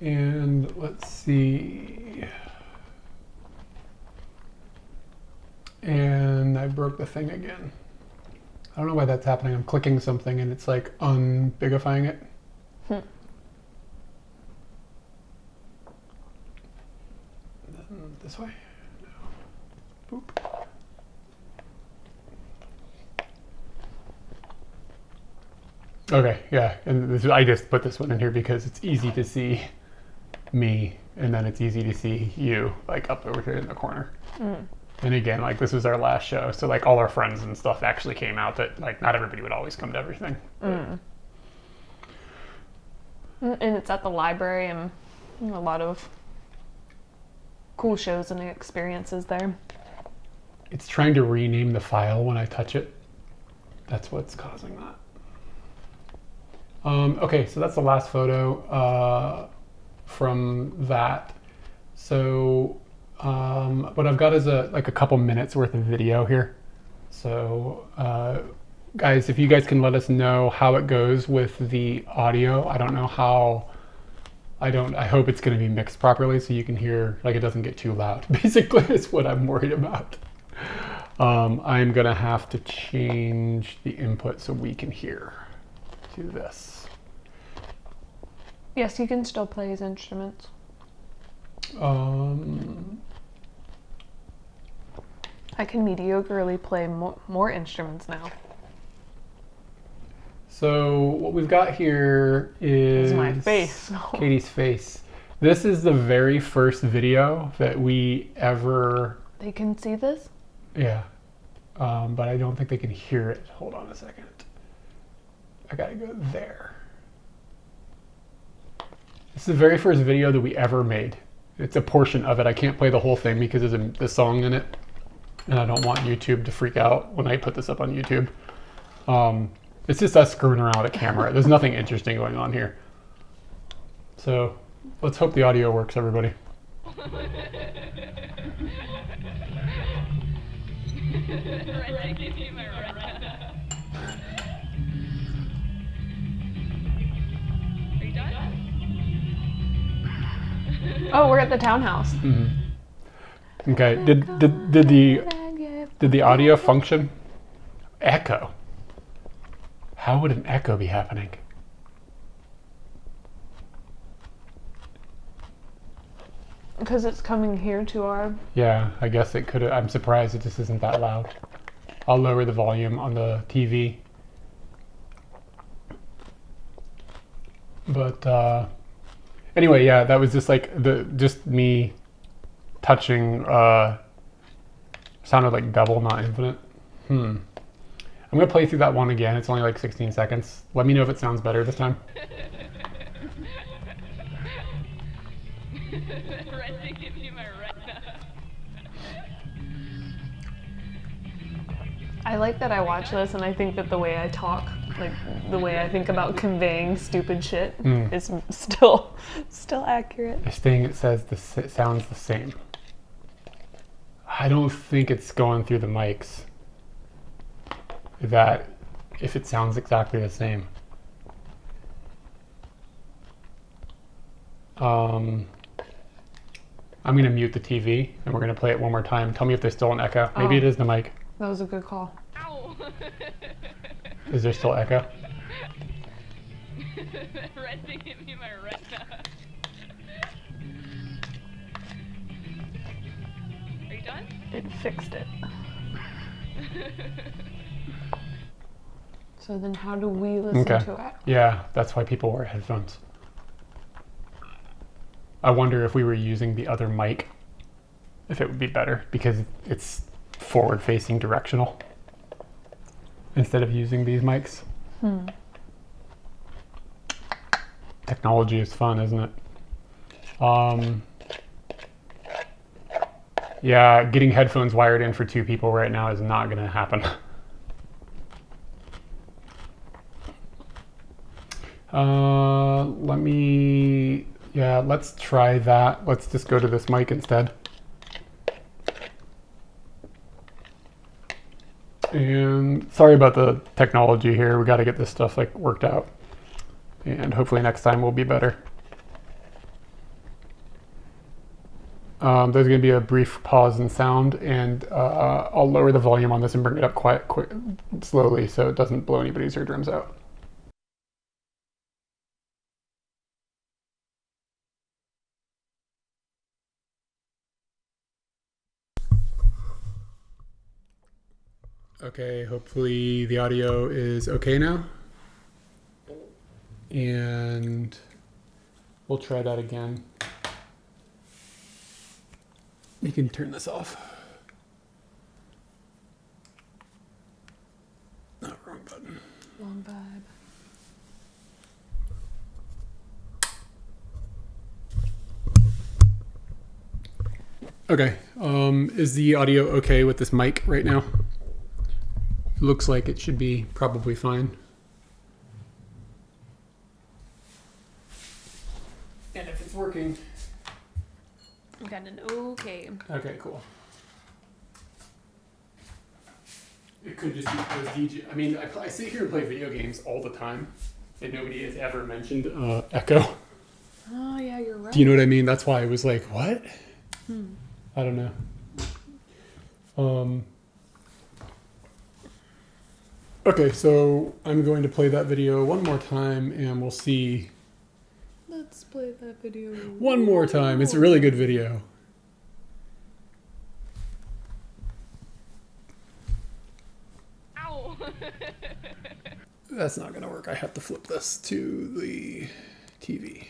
And let's see. And I broke the thing again. I don't know why that's happening. I'm clicking something and it's like unbigifying it. This way? No. Boop. Okay, yeah. And I just put this one in here because it's easy to see me, and then it's easy to see you, like up over here in the corner. And again, like this was our last show, so like all our friends and stuff actually came out. That like not everybody would always come to everything. And it's at the library, and a lot of cool shows and experiences there. It's trying to rename the file when I touch it. That's what's causing that. Okay, so that's the last photo from that. So. What I've got is a couple minutes worth of video here. So guys, if you guys can let us know how it goes with the audio. I don't know how, I hope it's going to be mixed properly so you can hear, like it doesn't get too loud. Basically, is what I'm worried about. I'm going to have to change the input so we can hear to this. Yes, you can still play his instruments. I can mediocrely play more instruments now. So what we've got here is my face. Katie's face. This is the very first video that we ever... They can see this? Yeah. But I don't think they can hear it. Hold on a second. I gotta go there. This is the very first video that we ever made. It's a portion of it. I can't play the whole thing because there's a song in it. And I don't want YouTube to freak out when I put this up on YouTube. It's just us screwing around with a camera. There's nothing interesting going on here. So let's hope the audio works, everybody. Retina, give me my retina. Are you done? Oh, we're at the townhouse. Okay. Did the audio function? Echo. How would an echo be happening? Because it's coming here to our... Yeah, I guess it could. I'm surprised it just isn't that loud. I'll lower the volume on the TV. But anyway, yeah, that was just like just me touching. Sounded like double, not infinite. I'm gonna play through that one again. It's only like 16 seconds. Let me know if it sounds better this time. I like that I watch this and I think that the way I talk, like the way I think about conveying stupid shit is still accurate. This thing, it says it sounds the same. I don't think it's going through the mics. That if it sounds exactly the same. I'm gonna mute the TV and we're gonna play it one more time. Tell me if there's still an echo. Maybe it is the mic. That was a good call. Ow. Is there still echo? Retina, give me my retina. Are you done? It fixed it. So then how do we listen to it? Yeah, that's why people wear headphones. I wonder if we were using the other mic, if it would be better, because it's forward-facing directional instead of using these mics. Technology is fun, isn't it? Yeah, getting headphones wired in for two people right now is not going to happen. Let's try that. Let's just go to this mic instead. And sorry about the technology here. We got to get this stuff like worked out. And hopefully next time will be better. There's going to be a brief pause in sound, and I'll lower the volume on this and bring it up quite slowly so it doesn't blow anybody's eardrums out. Okay, hopefully the audio is okay now. And we'll try that again. You can turn this off. No, wrong button. Wrong vibe. Okay, is the audio okay with this mic right now? Looks like it should be probably fine. And if it's working. I got an okay. Okay, cool. It could just be because DJ. I mean, I sit here and play video games all the time, and nobody has ever mentioned echo. Oh yeah, you're right. Do you know what I mean? That's why I was like, what? I don't know. Okay, so I'm going to play that video one more time, and we'll see. Let's play that video One more time. It's a really good video. Ow! That's not going to work. I have to flip this to the TV.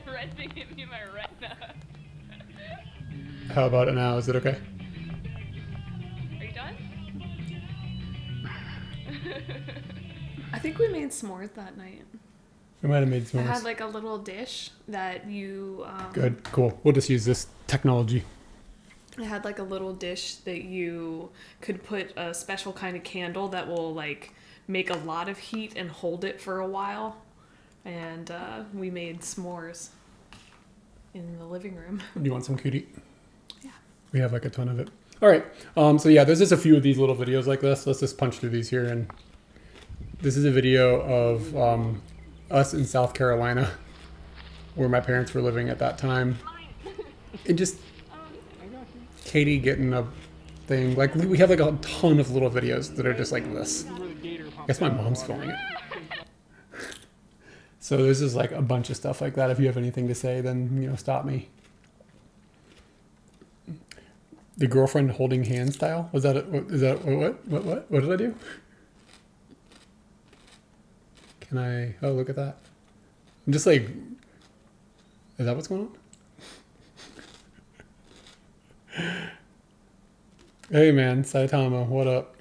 Retina, give me my retina. How about it now? Is it okay? Are you done? I think we made s'mores that night. We might have made s'mores. I had like a little dish that you... Good, cool. We'll just use this technology. I had like a little dish that you could put a special kind of candle that will like make a lot of heat and hold it for a while. and we made s'mores in the living room. Do you want some cutie? Yeah. We have like a ton of it. All right. So yeah, there's just a few of these little videos like this. Let's just punch through these here. And this is a video of us in South Carolina, where my parents were living at that time. And just Katie getting a thing. Like we have like a ton of little videos that are just like this. I guess my mom's filming it. So this is like a bunch of stuff like that. If you have anything to say, then stop me. The girlfriend holding hand style? Was that what did I do? Can I? Oh, look at that. I'm just like, is that what's going on? Hey man, Saitama, what up?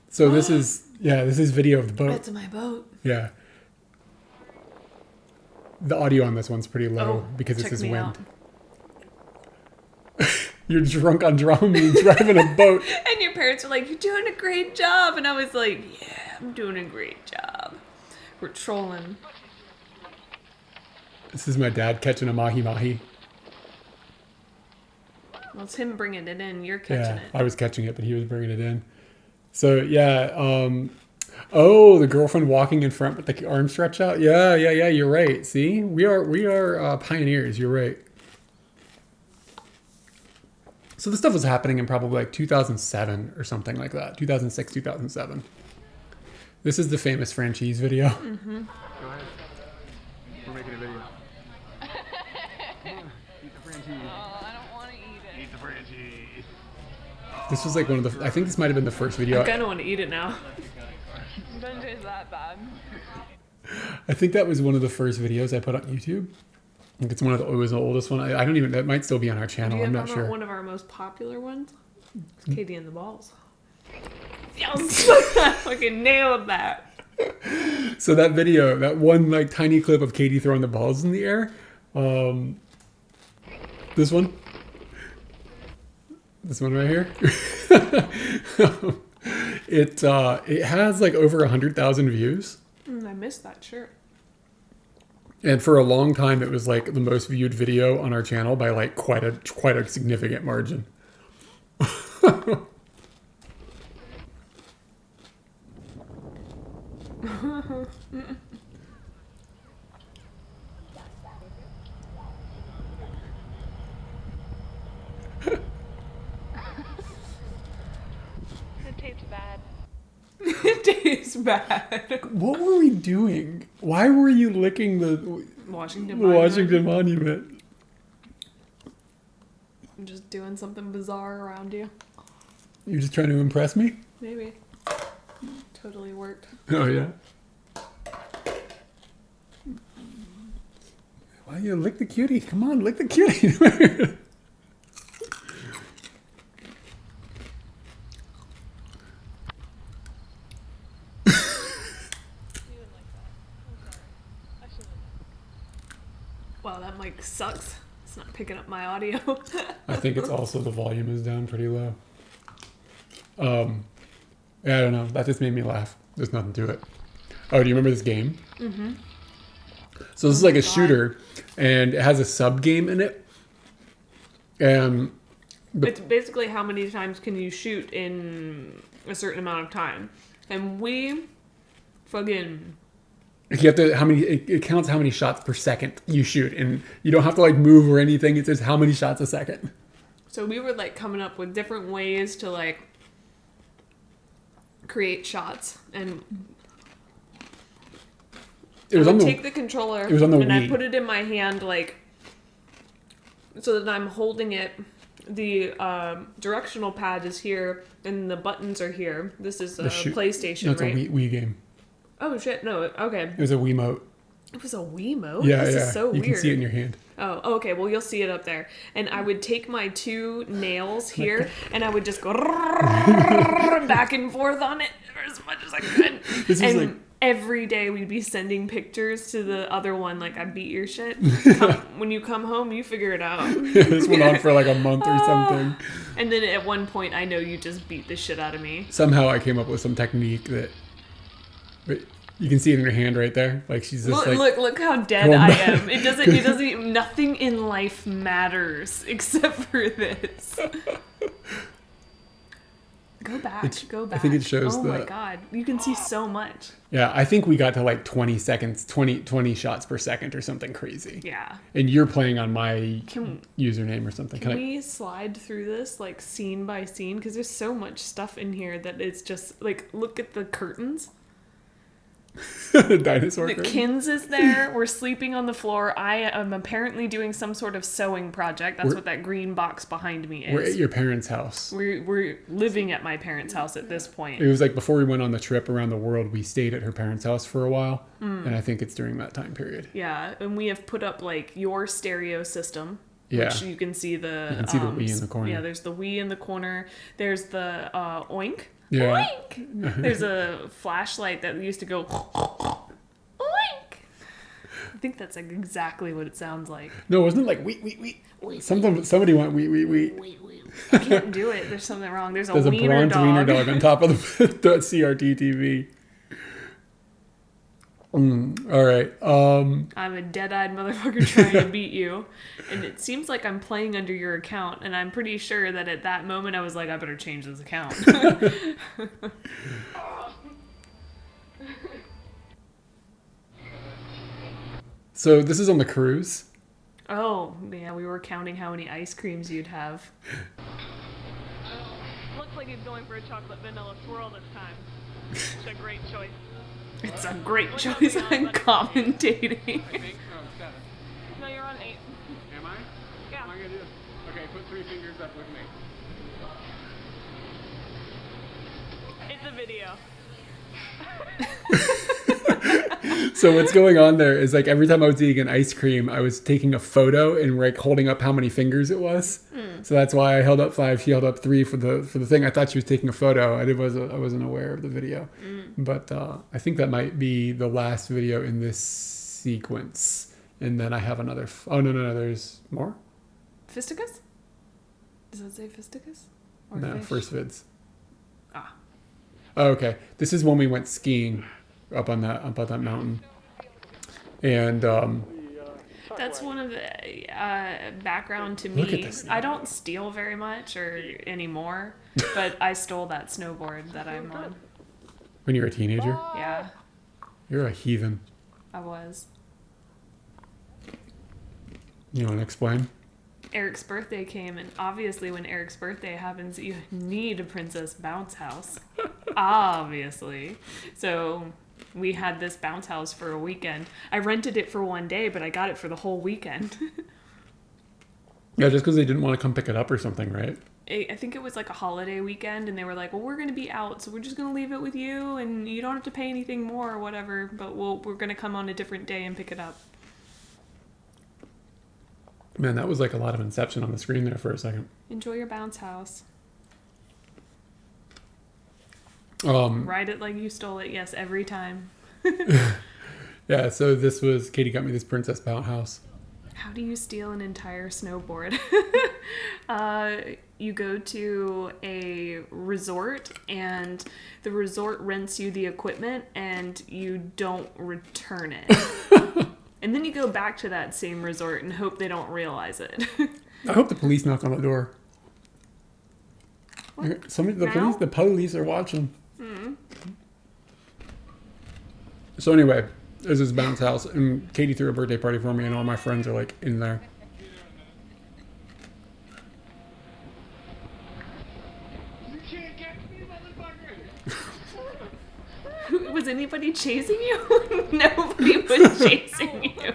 So this is video of the boat. That's my boat. Yeah. The audio on this one's pretty low because it's this wind. You're drunk on Dramamine driving a boat. And your parents were like, "You're doing a great job." And I was like, "Yeah, I'm doing a great job." We're trolling. This is my dad catching a mahi-mahi. Well, it's him bringing it in. You're catching it. I was catching it, but he was bringing it in. So, yeah. Oh, the girlfriend walking in front with the arm stretched out. Yeah. You're right. See? We are pioneers. You're right. So this stuff was happening in probably like 2007 or something like that. 2006, 2007. This is the famous franchise video. Mm-hmm. Go ahead. We're making a video. Eat the franchise. I don't want to eat it. Eat the franchise. This was like one of the, I think this might have been the first video. I kind of want to eat it now. Don't do that bad. I think that was one of the first videos I put on YouTube. I think it was the oldest one. I don't even, that might still be on our channel. I'm not sure. One of our most popular ones? It's Katie and the Balls. Yes! Fucking nailed that. So that video, that one like tiny clip of Katie throwing the balls in the air. This one right here. It has like over 100,000 views. I missed that shirt. And for a long time, it was like the most viewed video on our channel by like quite a significant margin. It tastes bad. It tastes bad. What were we doing? Why were you licking the Washington Monument? I'm just doing something bizarre around you. You're just trying to impress me? Maybe. Totally worked. Oh, yeah? Why you lick the cutie? Come on, lick the cutie. Wow, that mic sucks. It's not picking up my audio. I think it's also the volume is down pretty low. Yeah, I don't know. That just made me laugh. There's nothing to it. Oh, do you remember this game? Mm-hmm. So this is like a shooter, and it has a sub game in it. And it's basically how many times can you shoot in a certain amount of time. And we fucking... you have to it counts how many shots per second you shoot, and you don't have to like move or anything. It says how many shots a second. So we were like coming up with different ways to like create shots, and I would take the controller and Wii. I I put it in my hand like so that I'm holding it. The directional pad is here, and the buttons are here. This is a PlayStation, no, it's right? a Wii game. Oh shit! No, okay. It was a Wiimote. It was a Wiimote? Yeah, This is so weird. You can see it in your hand. Oh, okay. Well, you'll see it up there. And I would take my two nails here, and I would just go back and forth on it as much as I could. And every day we'd be sending pictures to the other one, like, I beat your shit. When you come home, you figure it out. This went on for like a month or something. And then at one point, I know you just beat the shit out of me. Somehow I came up with some technique that But you can see it in her hand right there. Like she's just Look how dead I am. It doesn't, nothing in life matters except for this. Go back. I think it shows my god. You can see so much. Yeah, I think we got to like 20 seconds, 20 shots per second or something crazy. Yeah. And you're playing on my username or something. Can we slide through this like scene by scene? Because there's so much stuff in here that it's just like, look at the curtains. Dinosaur The curtain. Kins is there. We're sleeping on the floor. I am apparently doing some sort of sewing project. That's what that green box behind me is. We're at your parents' house. We're living at my parents' house at this point. It was like before we went on the trip around the world, we stayed at her parents' house for a while. And I think it's during that time period. Yeah, and we have put up like your stereo system. Yeah. Which you can see the... You can see the Wii in the corner. Yeah, there's the Wii in the corner. There's the Oink. Yeah. Oink! There's a flashlight that used to go... Oink! I think that's exactly what it sounds like. No, wasn't it like wee? Somebody went wee. I can't do it. There's something wrong. There's a There's a wiener bronze wiener dog. dog on top of the CRT TV. All right. I'm a dead-eyed motherfucker trying to beat you. And it seems like I'm playing under your account. And I'm pretty sure that at that moment I was like, I better change this account. So this is on the cruise. Oh, yeah, we were counting how many ice creams you'd have. Looks like he's going for a chocolate vanilla swirl this time. It's a great choice. It's a great choice. I'm commentating. No, you're on 8. Am I? Yeah. What am I gonna do? Okay, put 3 fingers up with me. It's a video. So what's going on there is like every time I was eating an ice cream, I was taking a photo and like holding up how many fingers it was. So that's why I held up 5. She held up 3 for the thing. I thought she was taking a photo. I wasn't aware of the video, but I think that might be the last video in this sequence. And then I have another. Oh no, there's more. Fisticus? Does it say Fisticus? Or No, fish? first vids. Ah. Oh, okay, this is when we went skiing up on that mountain, and That's one of the background to Look at me. this I don't steal very much or anymore, but I stole that snowboard that I'm on. when you're a teenager, Yeah, you're a heathen. I was. You want to explain? Eric's birthday came, and obviously when Eric's birthday happens, you need a Princess Bounce House. Obviously. So we had this bounce house for a weekend. I rented it for one day, but I got it for the whole weekend. Yeah, just because they didn't want to come pick it up or something, right? I think it was like a holiday weekend, and they were like, well, we're going to be out, so we're just going to leave it with you, and you don't have to pay anything more or whatever, but we're going to come on a different day and pick it up. Man, that was like a lot of Inception on the screen there for a second. Enjoy your bounce house. Um, Ride it like you stole it, yes, every time. yeah, so this was, Katie got me this Princess Bounce House. How do you steal an entire snowboard? You go to a resort, and the resort rents you the equipment, and you don't return it. And then you go back to that same resort and hope they don't realize it. I hope the police knock on the door. What? The police are watching. So anyway, there's this bounce house, and Katie threw a birthday party for me, and all my friends are like in there. You can't get me, motherfucker! Was anybody chasing you? Nobody was chasing you.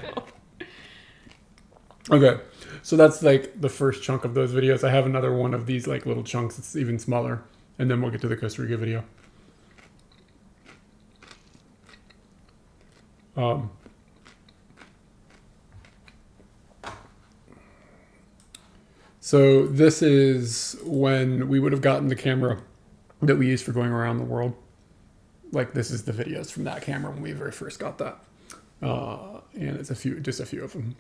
Okay, so that's like the first chunk of those videos. I have another one of these like little chunks. It's even smaller, and then we'll get to the Costa Rica video. So this is when we would have gotten the camera that we used for going around the world. Like this is the videos from that camera when we very first got that. And it's just a few of them.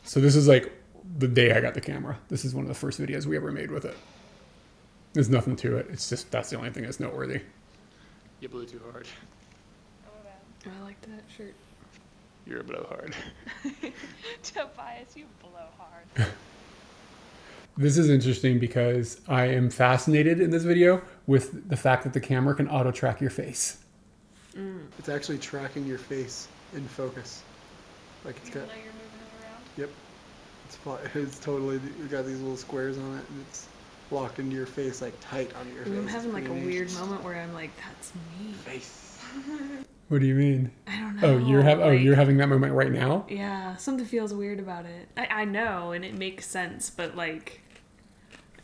So this is like the day I got the camera. This is one of the first videos we ever made with it. There's nothing to it. It's just, that's the only thing that's noteworthy. You blew too hard. I like that shirt. You're a blow hard. Tobias, you blow hard. This is interesting because I am fascinated in this video with the fact that the camera can auto track your face. It's actually tracking your face in focus. Like it's got. Even though you're moving it around? Yep. It's totally. We got these little squares on it, and it's locked into your face, like tight on your face. I'm having like a weird moment where I'm like, that's me. Face. What do you mean? I don't know. Oh, you're having that moment right now? Yeah, something feels weird about it. I know, and it makes sense, but like,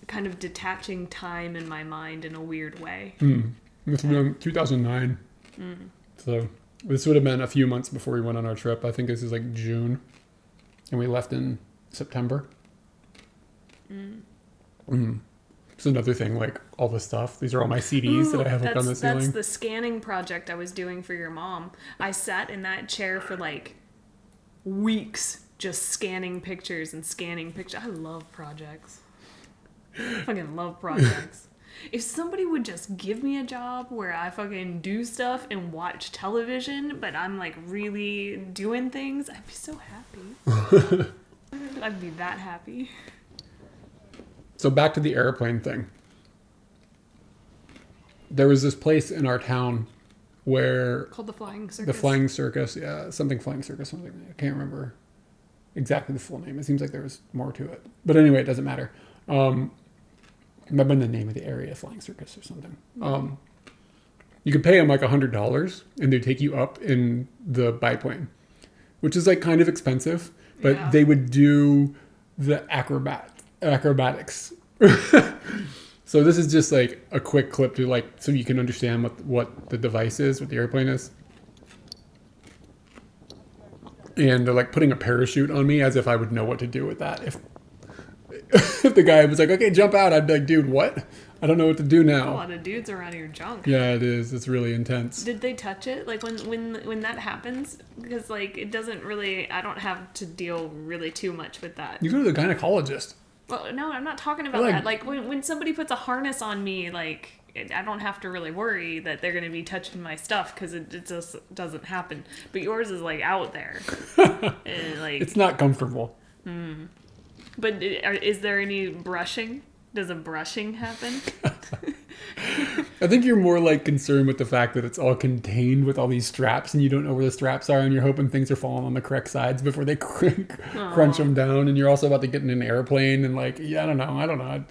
kind of detaching time in my mind in a weird way. This would have been 2009. So this would have been a few months before we went on our trip. I think this is like June, and we left in September. It's another thing, like all this stuff. These are all my CDs that I have hooked on the ceiling. That's the scanning project I was doing for your mom. I sat in that chair for like weeks just scanning pictures and scanning pictures. I love projects. I fucking love projects. If somebody would just give me a job where I fucking do stuff and watch television, but I'm like really doing things, I'd be so happy. I'd be that happy. So back to the airplane thing. There was this place in our town where Called the Flying Circus. the Flying Circus, yeah, something Flying Circus, something. I can't remember exactly the full name. It seems like there was more to it, but anyway, it doesn't matter. It might have been the name of the area, Flying Circus or something. You could pay them like $100, and they'd take you up in the biplane, which is like kind of expensive, but Yeah. they would do the acrobatics. So this is just like a quick clip to like, so you can understand what the device is, what the airplane is. And they're like putting a parachute on me as if I would know what to do with that. If the guy was like, okay, jump out, I'd be like, dude, what? I don't know what to do A now. lot of dudes around your junk. Yeah, it is. It's really intense. Did they touch it? Like when that happens? Because like it doesn't really, I don't have to deal really too much with that. You go to the gynecologist. Well, no, I'm not talking about Like- that. Like when somebody puts a harness on me, like I don't have to really worry that they're going to be touching my stuff because it just doesn't happen. But yours is like out there. And, like, It's not comfortable. but is there any brushing? Does a brushing happen? I think you're more like concerned with the fact that it's all contained with all these straps and you don't know where the straps are and you're hoping things are falling on the correct sides before they crunch them down, and you're also about to get in an airplane and like, yeah, I don't know.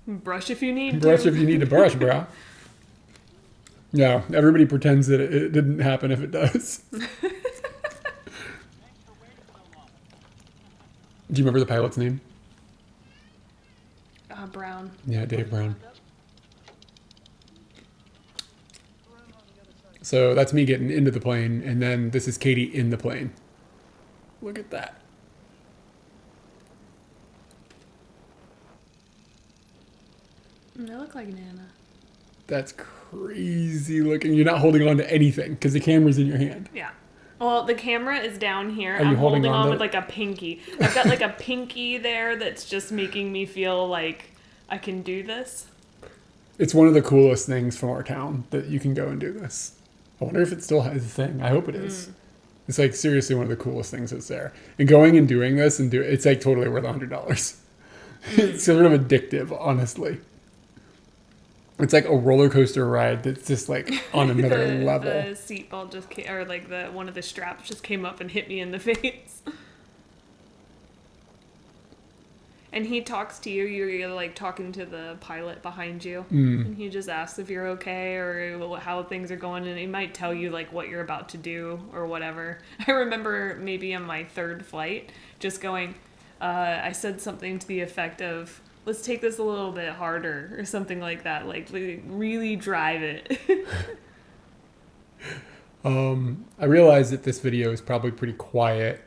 Brush if you need Brush to. if you need to brush, bro. Yeah, everybody pretends that it didn't happen if it does. Do you remember the pilot's name? Brown. Yeah, Dave Brown. So that's me getting into the plane, and then this is Katie in the plane. Look at that. They look like Nana. That's crazy looking. You're not holding on to anything because the camera's in your hand. Yeah. Well, the camera is down here. Are you I'm holding holding on on to with it? like a pinky. I've got like a pinky there that's just making me feel like I can do this. It's one of the coolest things from our town that you can go and do this. I wonder if it still has a thing. I hope it is. It's like seriously one of the coolest things that's there. And going and doing this and it's like totally worth $100. It's sort of addictive, honestly. It's like a roller coaster ride that's just like on another level. The seatbelt just came, or like one of the straps just came up and hit me in the face. And he talks to you. You're like talking to the pilot behind you, and he just asks if you're okay or how things are going, and he might tell you like what you're about to do or whatever. I remember maybe on my third flight, just going. I said something to the effect of, "Let's take this a little bit harder," or something like that. Like really drive it. I realize that this video is probably pretty quiet.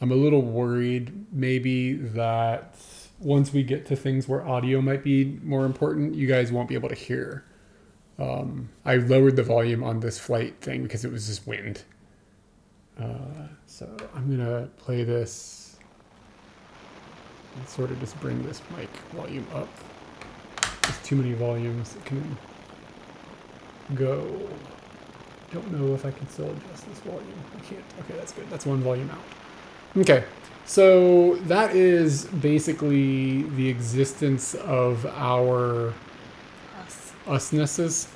I'm a little worried maybe that once we get to things where audio might be more important, you guys won't be able to hear. I lowered the volume on this flight thing because it was just wind. So I'm going to play this and sort of just bring this mic volume up. There's too many volumes that can go. Don't know if I can still adjust this volume. I can't. Okay, that's good. That's one volume out. Okay, so that is basically the existence of our usnesses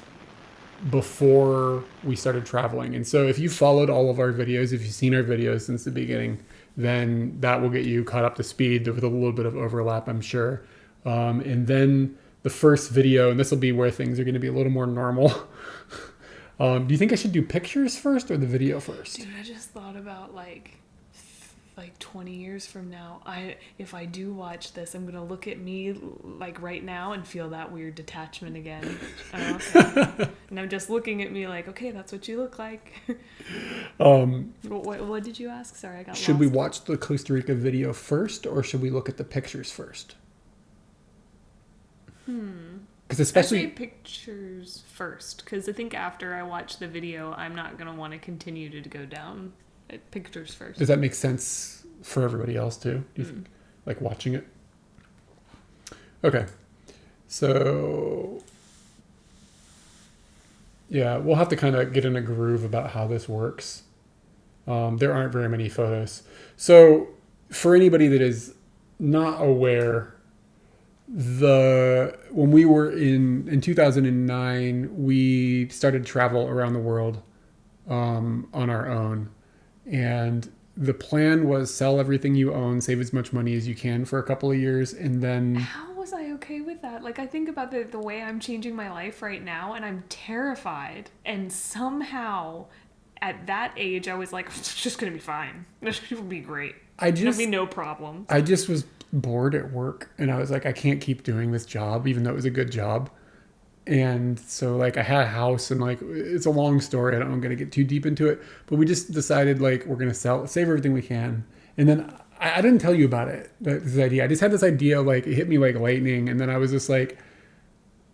before we started traveling. And so if you followed all of our videos, if you've seen our videos since the beginning, then that will get you caught up to speed with a little bit of overlap, I'm sure. And then the first video, and this will be where things are going to be a little more normal. Do you think I should do pictures first or the video first? Dude, I just thought about like 20 years from now, if I do watch this, I'm gonna look at me like right now and feel that weird detachment again. Oh, okay. And I'm just looking at me like, okay, that's what you look like. What did you ask? Sorry, I got Should lost. we watch the Costa Rica video first or should we look at the pictures first? Because especially I say pictures first, because I think after I watch the video, I'm not gonna want to continue to go down at pictures first. does that make sense for everybody else too? Do you think, like watching it? Okay, so yeah, we'll have to kind of get in a groove about how this works. There aren't very many photos. So for anybody that is not aware, when we were in 2009, we started travel around the world on our own. And the plan was sell everything you own, save as much money as you can for a couple of years, and then... How was I okay with that? Like, I think about the way I'm changing my life right now, and I'm terrified. And somehow, at that age, I was like, it's just going to be fine. It'll be great. There'll be no problem. I just was bored at work, and I was like, I can't keep doing this job, even though it was a good job. And so like I had a house, and like it's a long story. I'm going to get too deep into it, but we just decided like we're going to save everything we can. And then I didn't tell you about it, this idea. I just had this idea, like it hit me like lightning. And then I was just like,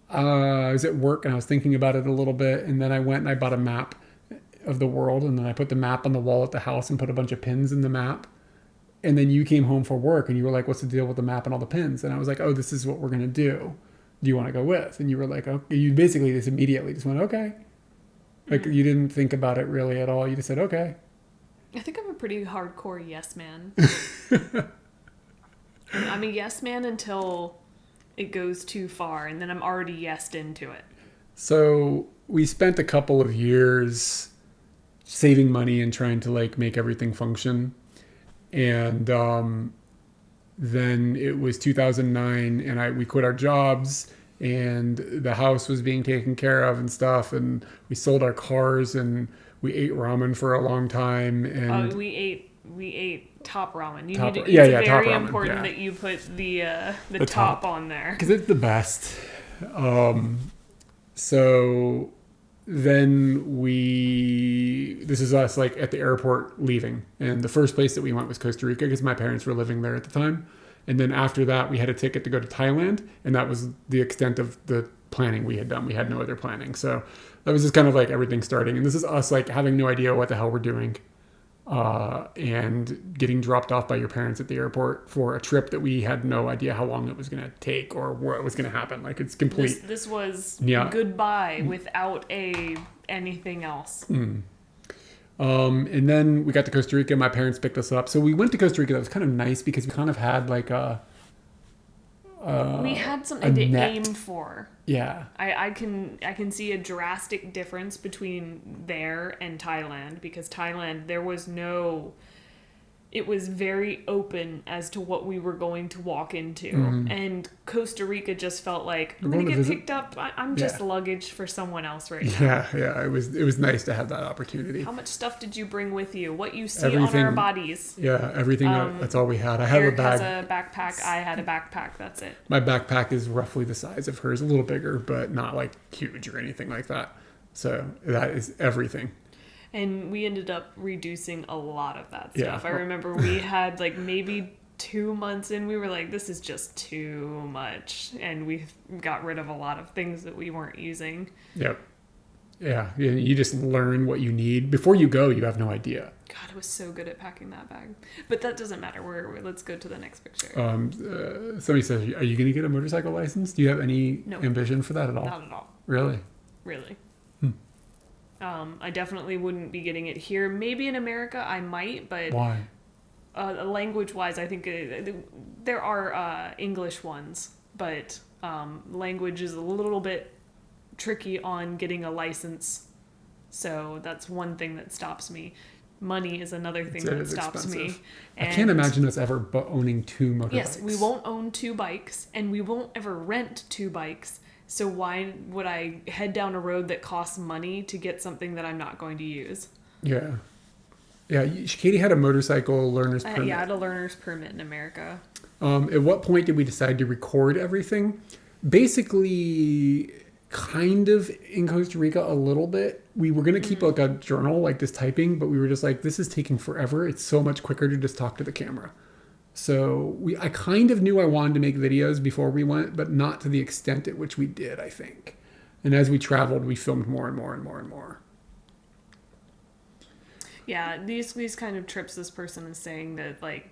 I was at work and I was thinking about it a little bit. And then I went and I bought a map of the world. And then I put the map on the wall at the house and put a bunch of pins in the map. And then you came home for work and you were like, what's the deal with the map and all the pins? And I was like, oh, this is what we're going to do. Do you want to go with? And you were like, okay. You basically just immediately just went, okay. Like you didn't think about it really at all. You just said, okay. I think I'm a pretty hardcore yes man. I'm a yes man until it goes too far, and then I'm already yesed into it. So we spent a couple of years saving money and trying to like make everything function. And then it was 2009 and we quit our jobs, and the house was being taken care of and stuff. And we sold our cars and we ate ramen for a long time. And we ate top ramen. Top it's ramen, very important that you put the top on there. Because it's the best. So then this is us like at the airport leaving. And the first place that we went was Costa Rica because my parents were living there at the time. And then after that, we had a ticket to go to Thailand. And that was the extent of the planning we had done. We had no other planning. So that was just kind of like everything starting. And this is us like having no idea what the hell we're doing. And getting dropped off by your parents at the airport for a trip that we had no idea how long it was going to take or what was going to happen. Like it's complete. This was goodbye without anything else. And then we got to Costa Rica. My parents picked us up. So we went to Costa Rica. That was kind of nice because we kind of had like we had something to aim for. Yeah. I can see a drastic difference between there and Thailand, because Thailand, it was very open as to what we were going to walk into. And Costa Rica just felt like, I'm going to get picked up. I'm just luggage for someone else right now. Yeah. It was nice to have that opportunity. How much stuff did you bring with you? What you see on our bodies? Yeah, everything. That's all we had. I have Eric a bag. has a backpack. I had a backpack. That's it. My backpack is roughly the size of hers, a little bigger, but not like huge or anything like that. So that is everything. And we ended up reducing a lot of that stuff. Yeah. I remember we had like maybe 2 months in, we were like, this is just too much. And we got rid of a lot of things that we weren't using. Yep. Yeah, you just learn what you need. Before you go, you have no idea. God, I was so good at packing that bag. But that doesn't matter. Let's go to the next picture. Somebody says, are you going to get a motorcycle license? Do you have any No. ambition for that at all? Not at all. Really? Really. I definitely wouldn't be getting it here. Maybe in America I might, but Why? language-wise, I think there are English ones, but language is a little bit tricky on getting a license. So that's one thing that stops me. Money is another thing that stops me. I can't imagine us ever owning 2 motorbikes. Yes, we won't own 2 bikes, and we won't ever rent 2 bikes. So why would I head down a road that costs money to get something that I'm not going to use? Yeah. Yeah, Katie had a motorcycle learner's permit. Yeah, I had a learner's permit in America. At what point did we decide to record everything? Basically, kind of in Costa Rica a little bit. We were going to keep like a journal, like this typing, but we were just like, this is taking forever. It's so much quicker to just talk to the camera. So I kind of knew I wanted to make videos before we went, but not to the extent at which we did, I think. And as we traveled, we filmed more and more and more and more. Yeah, these kind of trips, this person is saying that like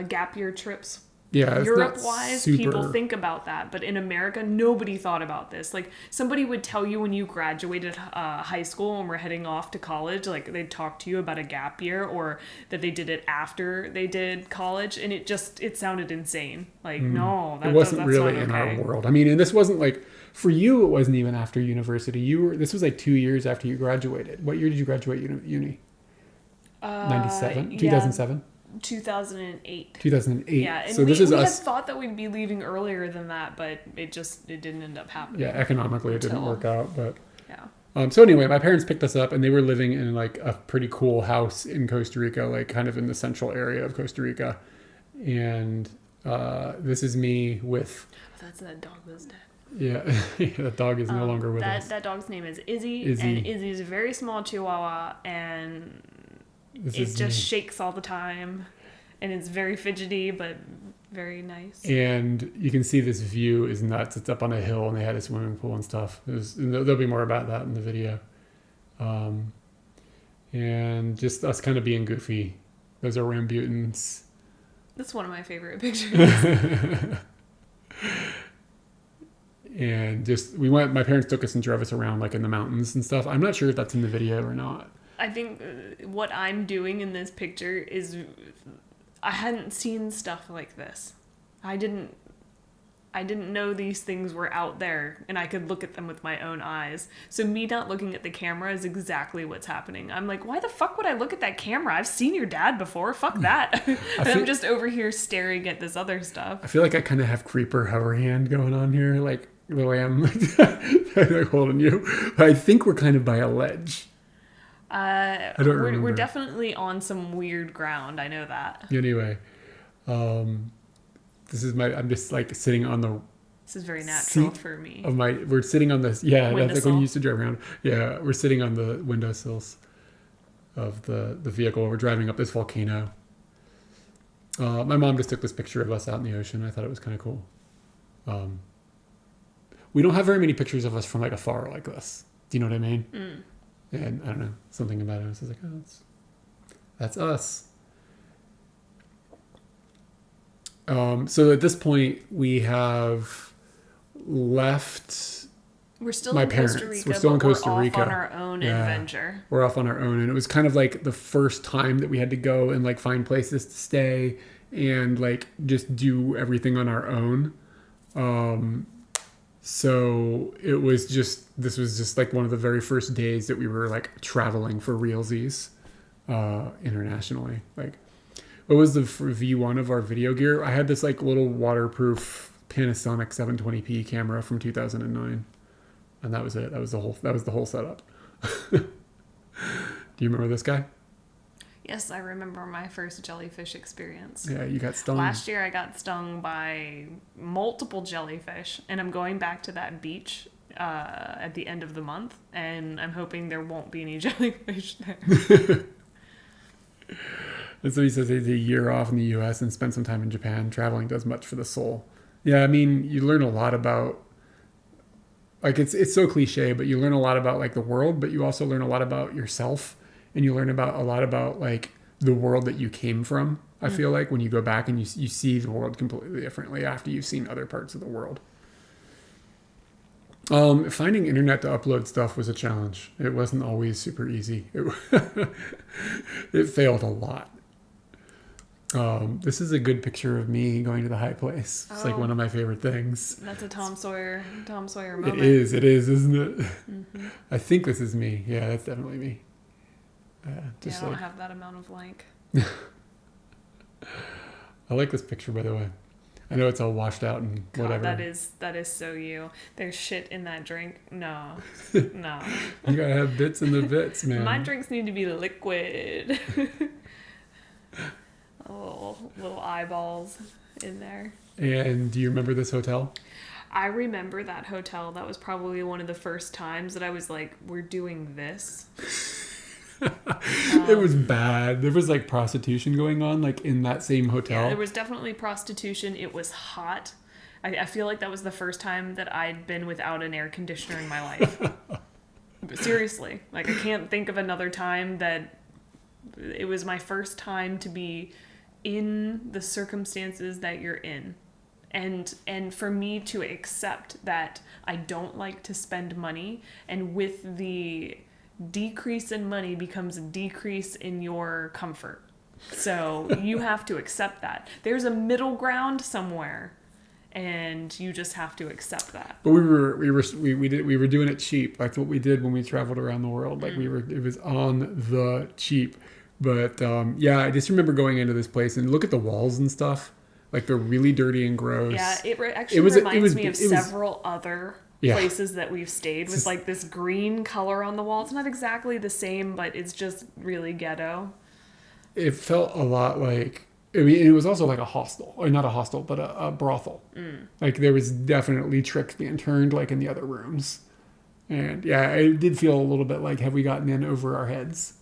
gap year trips. Yeah, Europe-wise, people think about that, but in America, nobody thought about this. Like, somebody would tell you when you graduated high school and were heading off to college, like, they'd talk to you about a gap year, or that they did it after they did college, and it sounded insane. Like, no, it wasn't really not in okay. our world. I mean, and this wasn't like, for you, it wasn't even after university. This was like 2 years after you graduated. What year did you graduate uni? 97? Yeah. 2007? 2008. 2008. Yeah, and so this is we us. had thought that we'd be leaving earlier than that, but it didn't end up happening. Yeah, economically it didn't work out, but yeah. So anyway, my parents picked us up, and they were living in like a pretty cool house in Costa Rica, like kind of in the central area of Costa Rica. And this is me with. That's that dog that's dead. Yeah, that dog is no longer with us. That dog's name is Izzy, and Izzy's a very small Chihuahua, and it just shakes all the time, and it's very fidgety, but very nice. And you can see this view is nuts. It's up on a hill, and they had a swimming pool and stuff. There'll be more about that in the video. And just us kind of being goofy. Those are Rambutans. That's one of my favorite pictures. And just my parents took us and drove us around like in the mountains and stuff. I'm not sure if that's in the video or not. I think what I'm doing in this picture is I hadn't seen stuff like this. I didn't know these things were out there and I could look at them with my own eyes. So me not looking at the camera is exactly what's happening. I'm like, why the fuck would I look at that camera? I've seen your dad before. Fuck that. I'm just over here staring at this other stuff. I feel like I kind of have creeper hover hand going on here, like the way I'm like holding you. But I think we're kind of by a ledge. I don't remember. We're definitely on some weird ground. I know that. Anyway, this is I'm just like sitting on the. This is very natural for me. We're sitting on this. Yeah, that's like when you used to drive around. Yeah, we're sitting on the windowsills of the vehicle. We're driving up this volcano. My mom just took this picture of us out in the ocean. I thought it was kind of cool. We don't have very many pictures of us from like afar like this. Do you know what I mean? Mm. And I don't know, something about it. I was like, oh, that's us. So at this point, we have left. We're still my in parents. Costa Rica. We're still in Costa Rica. Rica. Off on our own adventure. We're off on our own, and it was kind of like the first time that we had to go and like find places to stay and like just do everything on our own. So this was just like one of the very first days that we were like traveling for realsies, internationally. Like, what was the V1 of our video gear? I had this like little waterproof Panasonic 720p camera from 2009, and that was it. That was the whole setup. Do you remember this guy? Yes, I remember my first jellyfish experience. Yeah, you got stung. Last year I got stung by multiple jellyfish, and I'm going back to that beach at the end of the month, and I'm hoping there won't be any jellyfish there. And so he says he's a year off in the U.S. and spent some time in Japan. Traveling does much for the soul. Yeah, I mean, you learn a lot about like it's so cliche, but you learn a lot about like the world, but you also learn a lot about yourself, and you learn about a lot about like the world that you came from. I feel like when you go back and you see the world completely differently after you've seen other parts of the world. Finding internet to upload stuff was a challenge. It wasn't always super easy. It failed a lot. This is a good picture of me going to the high place. It's like one of my favorite things. That's a Tom Sawyer moment. It is, isn't it? Mm-hmm. I think this is me. Yeah, that's definitely me. I don't have that amount of like. I like this picture, by the way. I know it's all washed out and whatever. God, that is so you. There's shit in that drink. No. No. You gotta have bits in the bits, man. My drinks need to be liquid. little eyeballs in there. And do you remember this hotel? I remember that hotel. That was probably one of the first times that I was like, we're doing this. It was bad. There was like prostitution going on like in that same hotel. Yeah, there was definitely prostitution. It was hot. I feel like that was the first time that I'd been without an air conditioner in my life. But seriously, like I can't think of another time that it was my first time to be in the circumstances that you're in. And for me to accept that I don't like to spend money, and with the decrease in money becomes a decrease in your comfort. So you have to accept that. There's a middle ground somewhere, and you just have to accept that. But we were doing it cheap. That's what we did when we traveled around the world. Like it was on the cheap. But I just remember going into this place and look at the walls and stuff. Like they're really dirty and gross. Yeah, it reminds me of several other places that we've stayed with like this green color on the wall. It's not exactly the same, but it's just really ghetto. It felt a lot like, I mean, it was also like a hostel, or not a hostel, but a brothel. Like there was definitely tricks being turned like in the other rooms. And yeah, it did feel a little bit like, have we gotten in over our heads?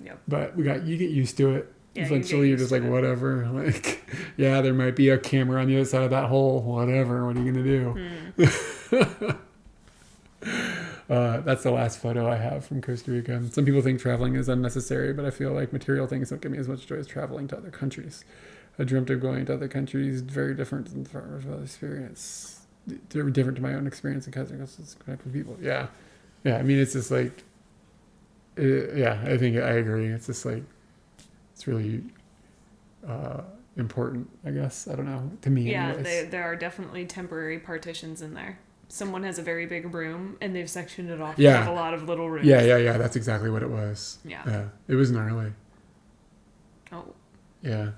Yep. But you get used to it. Yeah, eventually you're just like, whatever. Like, yeah, there might be a camera on the other side of that hole. Whatever. What are you going to do? That's the last photo I have from Costa Rica. Some people think traveling is unnecessary, but I feel like material things don't give me as much joy as traveling to other countries. I dreamt of going to other countries, very different than the experience. Different to my own experience in Costa Rica. Connect with people. Yeah. Yeah, I mean, it's just like, I think I agree. It's just like, it's really important, I guess. I don't know. To me, anyways. There are definitely temporary partitions in there. Someone has a very big room, and they've sectioned it off with a lot of little rooms. Yeah. That's exactly what it was. Yeah. It was gnarly. Oh. Yeah.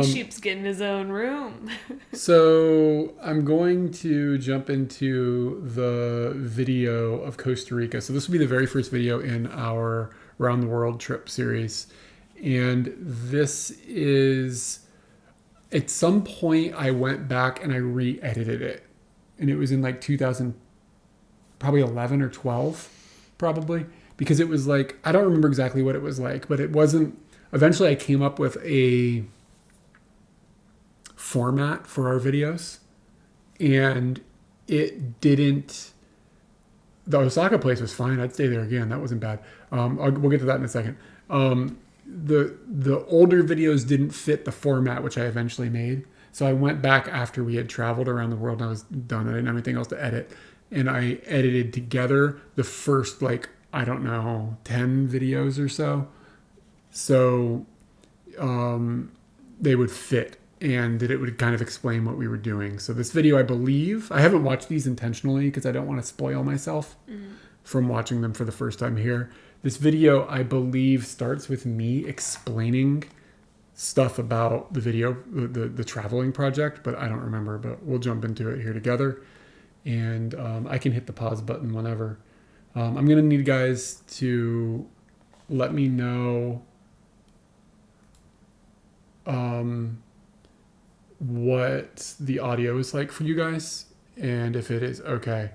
Sheep's getting his own room. So I'm going to jump into the video of Costa Rica. So this will be the very first video in our Around the World trip series. And this is, at some point I went back and I re-edited it. And it was in like 2011 or 12, probably. Because it was like, I don't remember exactly what it was like, but it wasn't, eventually I came up with a format for our videos. And it didn't, the Osaka place was fine. I'd stay there again. That wasn't bad. We'll get to that in a second. The older videos didn't fit the format which I eventually made. So I went back after we had traveled around the world and I was done. I didn't have anything else to edit. And I edited together the first, 10 videos or so. So they would fit and that it would kind of explain what we were doing. So this video, I believe, I haven't watched these intentionally because I don't want to spoil myself from watching them for the first time here. This video, I believe, starts with me explaining stuff about the video, the traveling project, but I don't remember, but we'll jump into it here together. And I can hit the pause button whenever. I'm going to need guys to let me know what the audio is like for you guys and if it is okay.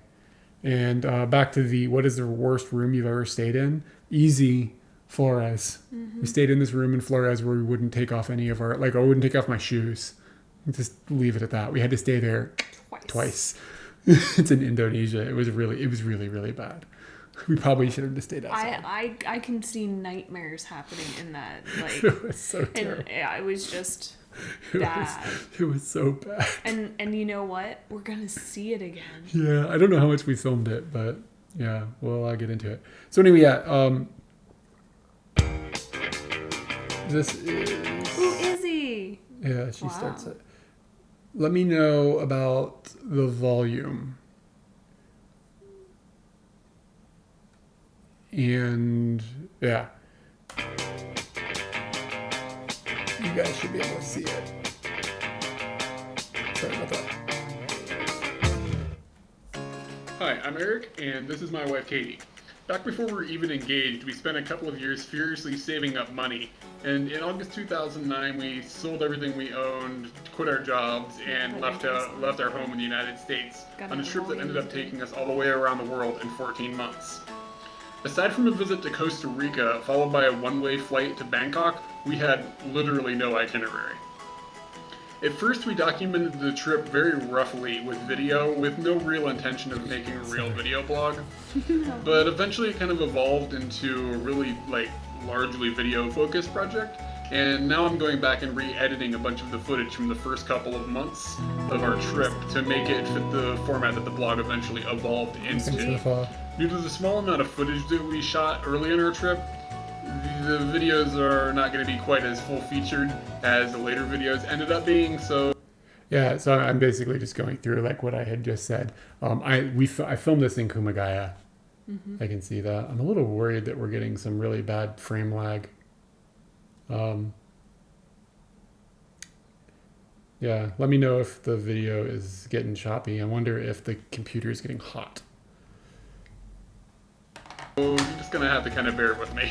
And back to what is the worst room you've ever stayed in? Easy, Flores. We stayed in this room in Flores where we wouldn't take off any of I wouldn't take off my shoes. Just leave it at that. We had to stay there twice. It's in Indonesia. It was really, really bad. We probably should have just stayed outside. I can see nightmares happening in that. Like, It was so terrible. and yeah, it was just It bad. it was so bad. And you know what? We're gonna see it again. Yeah, I don't know how much we filmed it, but yeah, well, I'll get into it. So anyway, yeah, this is... Who is he? Yeah, she Wow. starts it. Let me know about the volume. And yeah, you guys should be able to see it. Sorry about that. Hi, I'm Eric, and this is my wife Katie. Back before we were even engaged, we spent a couple of years furiously saving up money. And in August 2009, we sold everything we owned, quit our jobs, and left our home in the United States on a trip that ended up taking us all the way around the world in 14 months. Aside from a visit to Costa Rica, followed by a one-way flight to Bangkok, we had literally no itinerary. At first, we documented the trip very roughly with video, with no real intention of making a real video blog. But eventually it kind of evolved into a really, largely video-focused project. And now I'm going back and re-editing a bunch of the footage from the first couple of months of our trip to make it fit the format that the blog eventually evolved into. Due to the small amount of footage that we shot early in our trip, the videos are not going to be quite as full-featured as the later videos ended up being, so... Yeah, so I'm basically just going through what I had just said. I filmed this in Kumagaya. Mm-hmm. I can see that. I'm a little worried that we're getting some really bad frame lag. Yeah, let me know if the video is getting choppy. I wonder if the computer is getting hot. So you're just gonna have to kind of bear with me.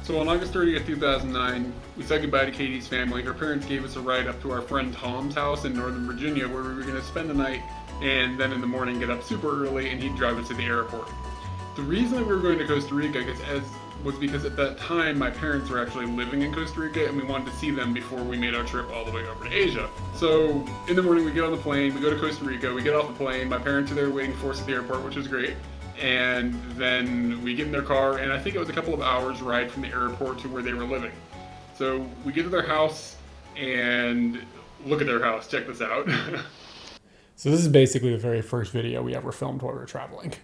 So on August 30th, 2009, we said goodbye to Katie's family. Her parents gave us a ride up to our friend Tom's house in Northern Virginia, where we were gonna spend the night and then in the morning get up super early and he'd drive us to the airport. The reason that we were going to Costa Rica was because at that time my parents were actually living in Costa Rica and we wanted to see them before we made our trip all the way over to Asia. So in the morning we get on the plane, we go to Costa Rica, we get off the plane, my parents are there waiting for us at the airport, which was great. And then we get in their car, and I think it was a couple of hours ride from the airport to where they were living. So we get to their house and look at their house. Check this out. So this is basically the very first video we ever filmed while we were traveling.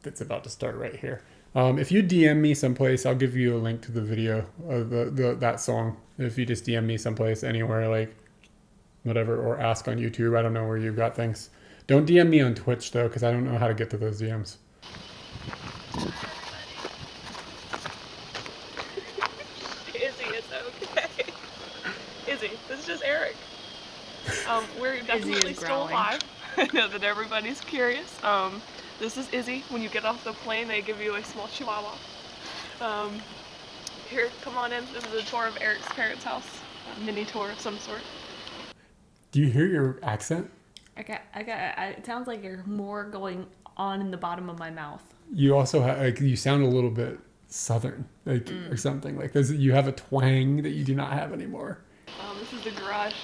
That's about to start right here. If you DM me someplace, I'll give you a link to the video of that song. If you just DM me someplace, anywhere, whatever, or ask on YouTube. I don't know where you've got things. Don't DM me on Twitch, though, because I don't know how to get to those DMs. Izzy, it's okay. Izzy, this is just Eric. We're definitely still alive. I know that everybody's curious. This is Izzy. When you get off the plane, they give you a small chihuahua. Here, come on in. This is a tour of Eric's parents' house. A mini tour of some sort. Do you hear your accent? It sounds like you're more going on in the bottom of my mouth. You also have, you sound a little bit southern, or something. You have a twang that you do not have anymore. This is the garage.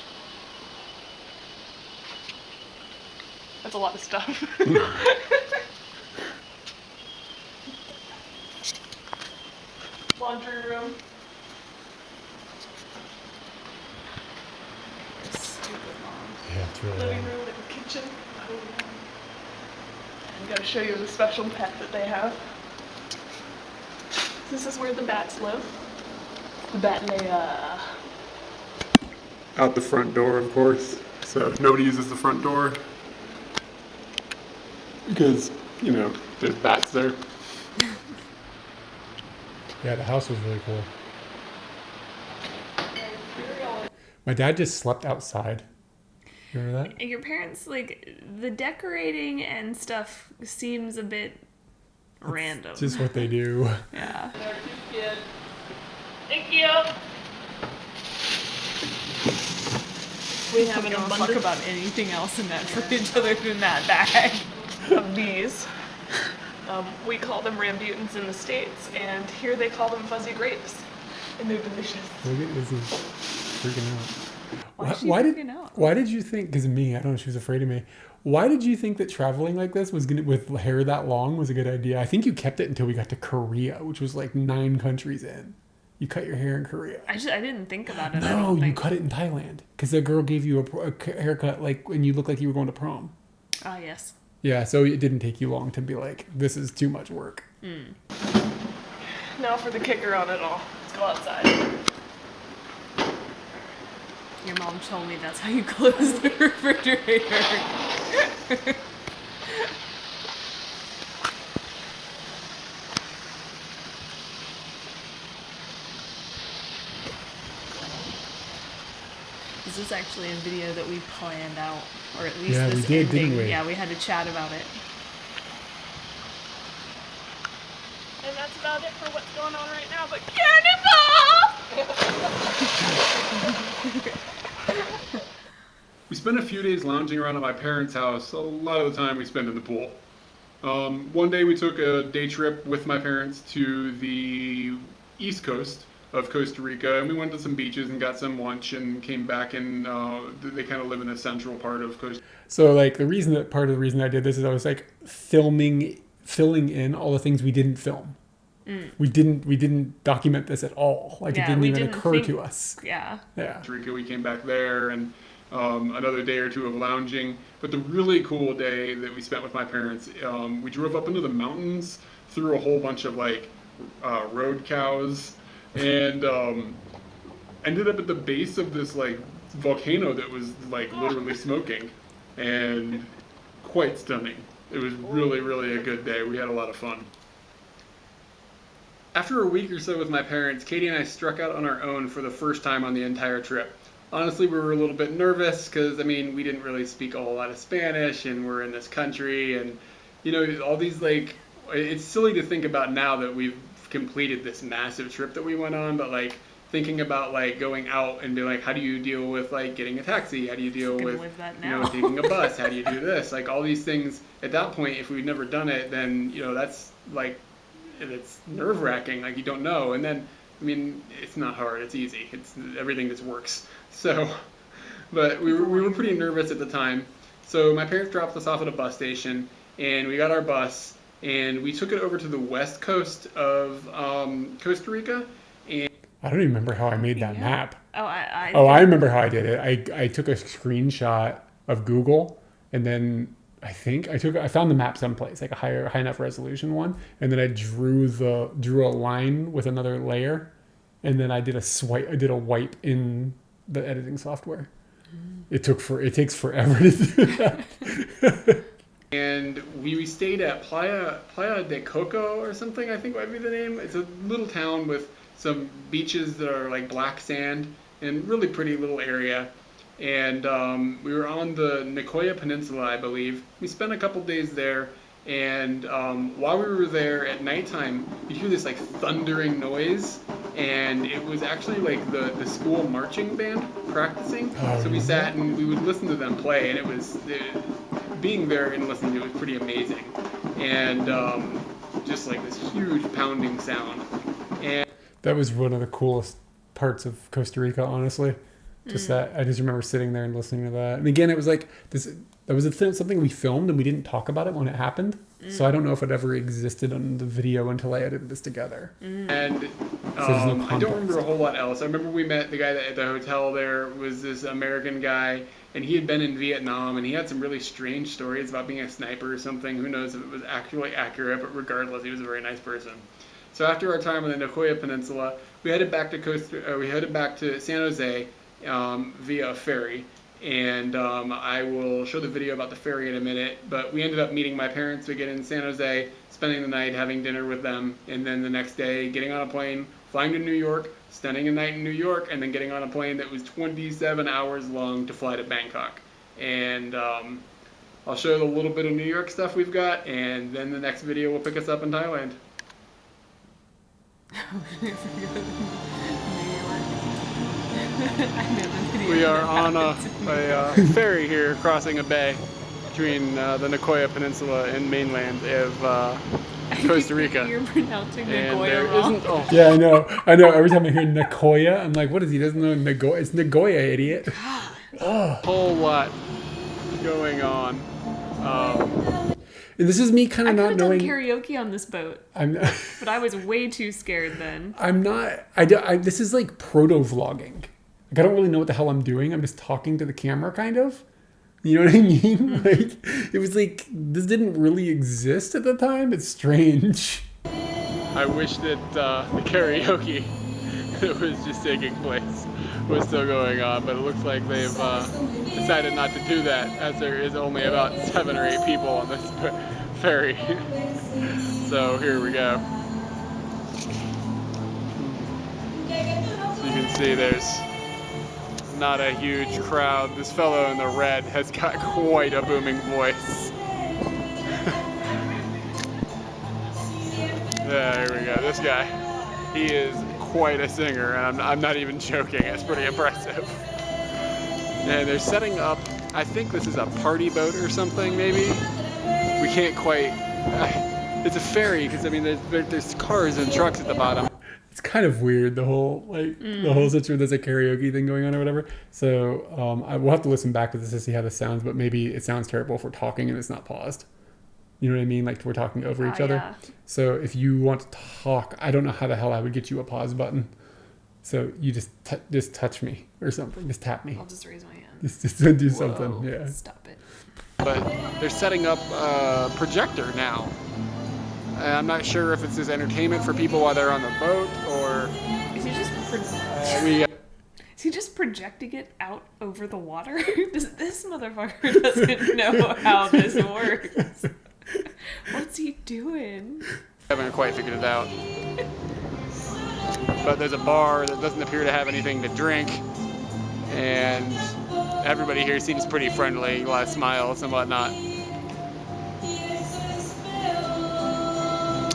That's a lot of stuff. Laundry room. Stupid mom. Yeah, it's really Living room and kitchen. Oh, yeah. I gotta show you the special pet that they have. This is where the bats live. The bat lay out the front door, of course. So nobody uses the front door because, there's bats there. Yeah, the house was really cool. My dad just slept outside. You remember that? Your parents, the decorating and stuff seems a bit random. It's just what they do. Yeah. Thank you. We have an Don't abundance fuck about anything else in that fridge other than that bag. of these. We call them rambutans in the States, and here they call them fuzzy grapes. And they're delicious. Look at this, is freaking out. Why did you think? Because me, I don't know. She was afraid of me. Why did you think that traveling like this was gonna with hair that long was a good idea? I think you kept it until we got to Korea, which was like 9 countries in. You cut your hair in Korea. I didn't think about it. No, you cut it in Thailand because the girl gave you a haircut like when you looked like you were going to prom. Ah, yes. Yeah, so it didn't take you long to be like, this is too much work. Now for the kicker on it all. Let's go outside. Your mom told me that's how you close the refrigerator. This is actually a video that we planned out, or at least Yeah, this we did, ending. didn't we? Yeah, we had to chat about it. And that's about it for what's going on right now, but cannonball! We spent a few days lounging around at my parents' house. A lot of the time we spent in the pool. One day we took a day trip with my parents to the east coast of Costa Rica, and we went to some beaches and got some lunch and came back, and they kind of live in the central part of Costa Rica. So like part of the reason I did this is I was like filling in all the things we didn't film. We didn't document this at all. Like it didn't even occur to us. Yeah. Costa Rica, we came back there and another day or two of lounging. But the really cool day that we spent with my parents, we drove up into the mountains through a whole bunch of like road cows and ended up at the base of this like volcano that was like literally smoking and quite stunning. It was really, really a good day. We had a lot of fun. After a week or so with my parents, Katie and I struck out on our own for the first time on the entire trip. Honestly, we were a little bit nervous because, I mean, we didn't really speak a whole lot of Spanish and we're in this country and, you know, all these like, it's silly to think about now that we've completed this massive trip that we went on, but like thinking about like going out and be like, how do you deal with like getting a taxi? How do you deal with, you know, taking a bus? How do you do this? Like all these things at that point, if we'd never done it, then, you know, that's like, it's nerve-wracking, like you don't know. And then, I mean, it's not hard, it's easy. It's everything just works. So, but we were pretty nervous at the time. So my parents dropped us off at a bus station and we got our bus and we took it over to the west coast of Costa Rica. And I don't even remember how I made that map. I remember how I did it. I took a screenshot of Google and then I found the map someplace, like a high enough resolution one, and then I drew a line with another layer, and then I did a wipe in the editing software. It takes forever to do that. And we stayed at Playa de Coco or something, I think might be the name. It's a little town with some beaches that are like black sand and really pretty little area. And we were on the Nicoya Peninsula, I believe. We spent a couple days there, and while we were there at nighttime, you'd hear this like thundering noise, and it was actually like the school marching band practicing. So we sat and we would listen to them play, and it was being there and listening to it was pretty amazing, and just like this huge pounding sound. And that was one of the coolest parts of Costa Rica, honestly. Just that, I just remember sitting there and listening to that. And again, it was like this. That was something we filmed and we didn't talk about it when it happened. So I don't know if it ever existed on the video until I edited this together. And I don't remember a whole lot else. I remember we met the guy at the hotel. There was this American guy, and he had been in Vietnam, and he had some really strange stories about being a sniper or something. Who knows if it was actually accurate? But regardless, he was a very nice person. So after our time on the Nicoya Peninsula, we headed back to San Jose. Via a ferry, and I will show the video about the ferry in a minute, but we ended up meeting my parents again in San Jose, spending the night having dinner with them, and then the next day getting on a plane, flying to New York, spending a night in New York, and then getting on a plane that was 27 hours long to fly to Bangkok. And I'll show you a little bit of New York stuff we've got, and then the next video will pick us up in Thailand. We are on a ferry here crossing a bay between the Nicoya Peninsula and mainland of Costa Rica. You're pronouncing And Nagoya there wrong. isn't a Yeah, I know. Every time I hear Nagoya, I'm like, what is he? Doesn't know Nagoya? It's Nagoya, idiot. whole lot going on. And this is me kind I of could not have done knowing. karaoke on this boat, I'm but I was way too scared then. I'm not. This is like proto vlogging. Like I don't really know what the hell I'm doing. I'm just talking to the camera, kind of. You know what I mean? Like it was like this didn't really exist at the time. It's strange. I wish that the karaoke that was just taking place was still going on, but it looks like they've decided not to do that, as there is only about 7 or 8 people on this ferry. So here we go. So you can see there's not a huge crowd. This fellow in the red has got quite a booming voice. There we go. This guy, he is quite a singer, and I'm not even joking. It's pretty impressive. And they're setting up, I think this is a party boat or something, maybe? We can't quite, it's a ferry, because I mean, there's cars and trucks at the bottom. It's kind of weird, the whole situation. There's a karaoke thing going on or whatever. So I will have to listen back to this to see how this sounds, but maybe it sounds terrible if we're talking and it's not paused. You know what I mean? Like we're talking over each other. Yeah. So if you want to talk, I don't know how the hell I would get you a pause button. So you just touch me or something. Just tap me. I'll just raise my hand. Just do something. Yeah. Stop it. But they're setting up a projector now. And I'm not sure if it's just entertainment for people while they're on the boat, or Is he just is he just projecting it out over the water? This motherfucker doesn't know how this works. What's he doing? haven't quite figured it out. But there's a bar that doesn't appear to have anything to drink, and everybody here seems pretty friendly, a lot of smiles and whatnot.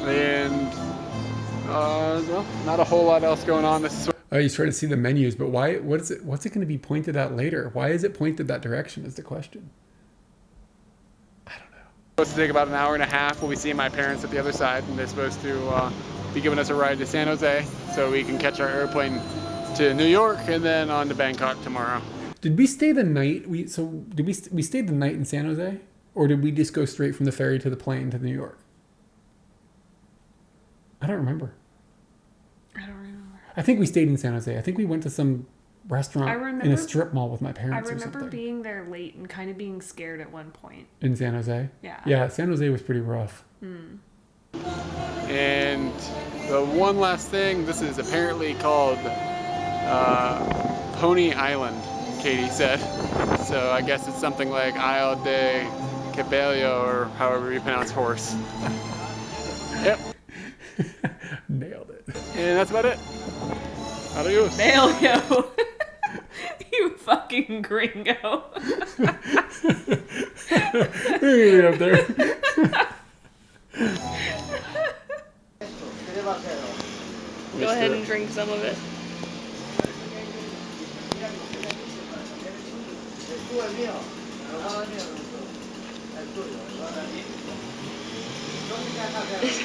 And well, not a whole lot else going on. This is He's trying to see the menus, but why? What's it going to be pointed at later? Why is it pointed that direction? Is the question. I don't know. supposed to take about an hour and a half. We'll be seeing my parents at the other side, and they're supposed to be giving us a ride to San Jose so we can catch our airplane to New York and then on to Bangkok tomorrow. Did we stay the night? We stayed the night in San Jose, or did we just go straight from the ferry to the plane to New York? I don't remember. I don't remember. I think we stayed in San Jose. I think we went to some restaurant in a strip mall with my I parents or remember something. being there late and kind of being scared at one point. In San Jose? Yeah. Yeah, San Jose was pretty rough. And the one last thing, this is apparently called Pony Island, Katie said. So I guess it's something like Isle de Cabello, or however you pronounce horse. Yep. Nailed it. And that's about it. Adios. Nail yo. You fucking gringo. Way up there. Go ahead and drink some of it.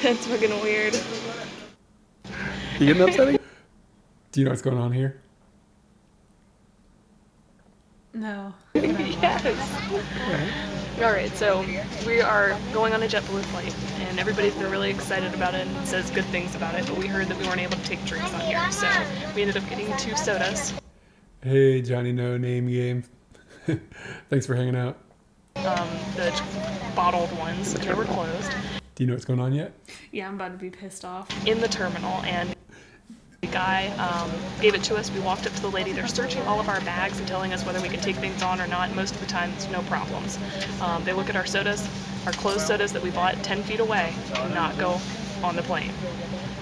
That's fucking weird. You getting upsetting? Do you know what's going on here? No. Yes. All right, so we are going on a JetBlue flight, and everybody's been really excited about it and says good things about it, but we heard that we weren't able to take drinks on here, so we ended up getting 2 sodas. Hey, Johnny No Name Game. Thanks for hanging out. The bottled ones, and they were closed, Do you know what's going on yet? Yeah, I'm about to be pissed off. in the terminal, and the guy gave it to us. We walked up to the lady. They're searching all of our bags and telling us whether we can take things on or not. Most of the time, it's no problems. They look at our sodas, our closed sodas that we bought 10 feet away, cannot go on the plane.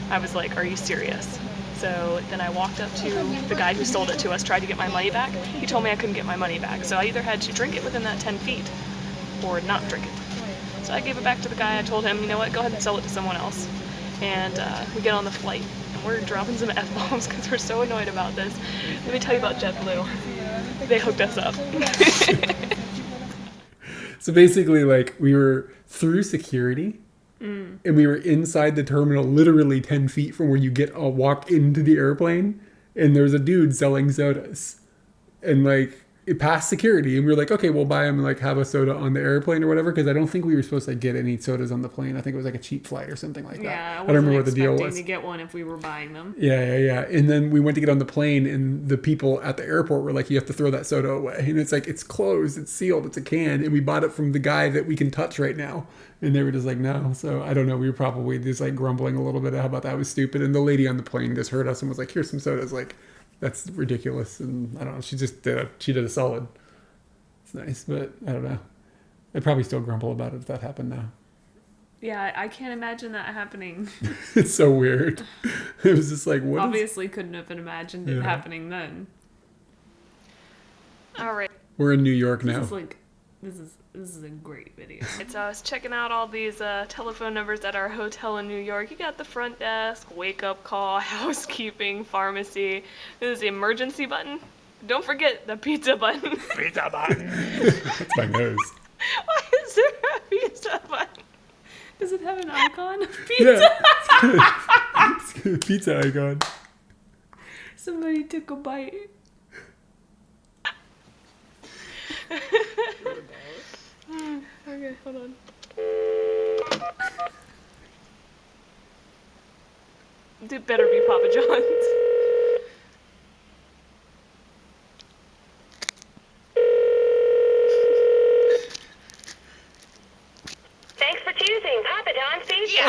I was like, are you serious? So then I walked up to the guy who sold it to us, tried to get my money back. He told me I couldn't get my money back. So I either had to drink it within that 10 feet or not drink it. So I gave it back to the guy. I told him, you know what, go ahead and sell it to someone else. And we get on the flight, and we're dropping some F-bombs because we're so annoyed about this. Let me tell you about JetBlue. They hooked us up. So basically, like, we were through security, and we were inside the terminal, literally 10 feet from where you get a walk into the airplane, and there's a dude selling sodas, and like it passed security, and we were like, okay, we'll buy him and like have a soda on the airplane or whatever, because I don't think we were supposed to get any sodas on the plane. I think it was like a cheap flight or something like that. Yeah, I don't remember what the deal expecting was. to get one if we were buying them. Yeah. And then we went to get on the plane, and the people at the airport were like, you have to throw that soda away. And it's like, it's closed, it's sealed, it's a can. And we bought it from the guy that we can touch right now. And they were just like, no. So I don't know. We were probably just like grumbling a little bit about that was stupid. And the lady on the plane just heard us and was like, here's some sodas. Like, that's ridiculous. And I don't know. She did a solid. It's nice, but I don't know. I'd probably still grumble about it if that happened now. Yeah, I can't imagine that happening. It's so weird. It was just like, what? Obviously couldn't have imagined it happening then. All right. We're in New York now. This is a great video. So I was checking out all these telephone numbers at our hotel in New York. You got the front desk, wake up call, housekeeping, pharmacy. This is the emergency button. Don't forget the pizza button. Pizza button. That's my nose. Why is there a pizza button? Does it have an icon of pizza? Yeah. It's good. Pizza icon. Somebody took a bite. Okay, hold on. It better be Papa John's. Thanks for choosing Papa John's Pizza.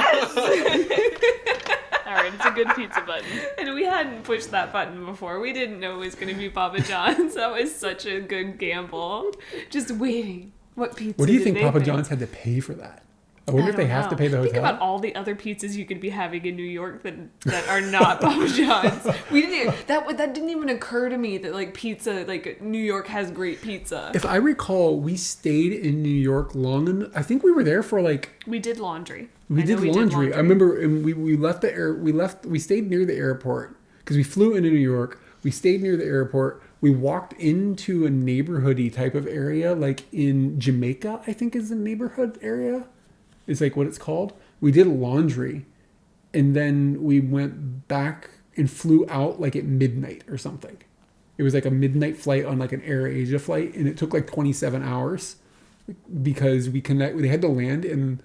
Alright, it's a good pizza button. And we hadn't pushed that button before. We didn't know it was going to be Papa John's. That was such a good gamble. Just waiting. What pizza What do you did think they Papa pick? John's had to pay for that? I wonder if they don't have to know. pay the hotel. Think about all the other pizzas you could be having in New York that are not Papa John's. We didn't. That didn't even occur to me that like pizza, like New York has great pizza. If I recall, we stayed in New York long enough. I think we were there for like We did laundry. we I did know laundry. I remember, and we left the air. We stayed near the airport because we flew into New York. We stayed near the airport. We walked into a neighborhoody type of area, like in Jamaica, I think is the neighborhood area. Is like what it's called. We did laundry, and then we went back and flew out like at midnight or something. It was like a midnight flight on like an Air Asia flight, and it took like 27 hours because they had to land in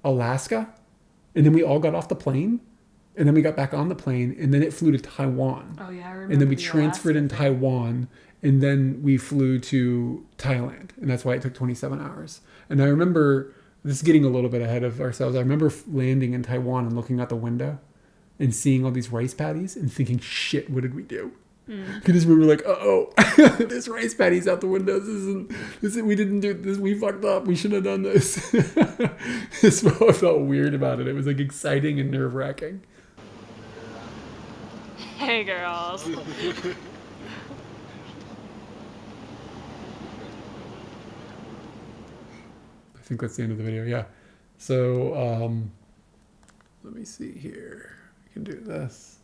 Alaska, and then we all got off the plane, and then we got back on the plane, and then it flew to Taiwan. Oh yeah, I remember. And then we the transferred in Alaska thing. Taiwan, and then we flew to Thailand, and that's why it took 27 hours. And I remember, this is getting a little bit ahead of ourselves, I remember landing in Taiwan and looking out the window and seeing all these rice patties and thinking, shit, what did we do? Because we were like, oh, this rice patty's out the window. We didn't do this. We fucked up. We should have done this. This felt weird about it. It was like exciting and nerve wracking. Hey, girls. I think that's the end of the video. Yeah. So let me see here. I can do this.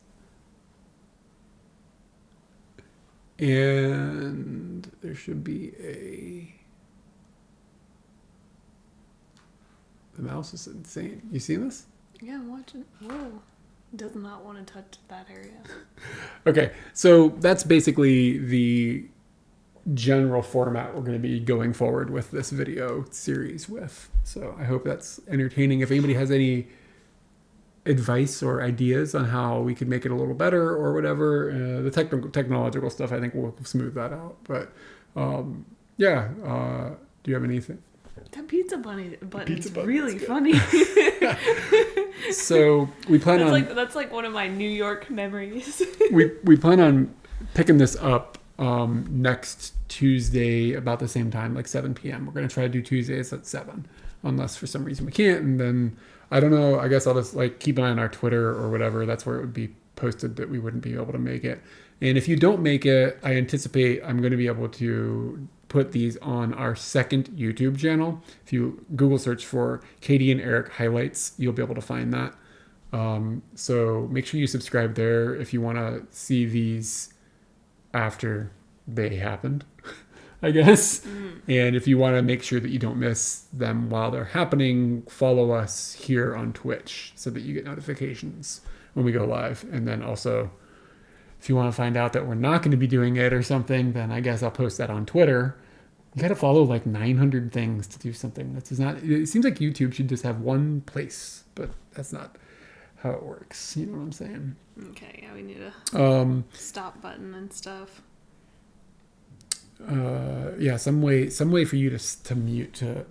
And there should be the mouse is insane. You seen this? Yeah, I'm watching. Whoa. Does not want to touch that area. Okay. So that's basically the general format we're going to be going forward with this video series with. So I hope that's entertaining. If anybody has any advice or ideas on how we could make it a little better or whatever, the technological stuff, I think we'll smooth that out. But do you have anything? That pizza button is button really is good. funny. So we plan on that's like one of my New York memories. we plan on picking this up next Tuesday about the same time, like 7 p.m. We're going to try to do Tuesdays at 7, unless for some reason we can't. And then, I don't know, I guess I'll just like keep an eye on our Twitter or whatever. That's where it would be posted that we wouldn't be able to make it. And if you don't make it, I anticipate I'm going to be able to put these on our second YouTube channel. If you Google search for Katie and Eric highlights, you'll be able to find that. So make sure you subscribe there if you want to see these after they happened. I guess. And if you want to make sure that you don't miss them while they're happening, follow us here on Twitch so that you get notifications when we go live. And then also, if you want to find out that we're not going to be doing it or something, then I guess I'll post that on Twitter. You got to follow like 900 things to do something. That's just not. It seems like YouTube should just have one place, but that's not how it works. You know what I'm saying? Okay, yeah, we need a stop button and stuff. Yeah, some way for you to mute to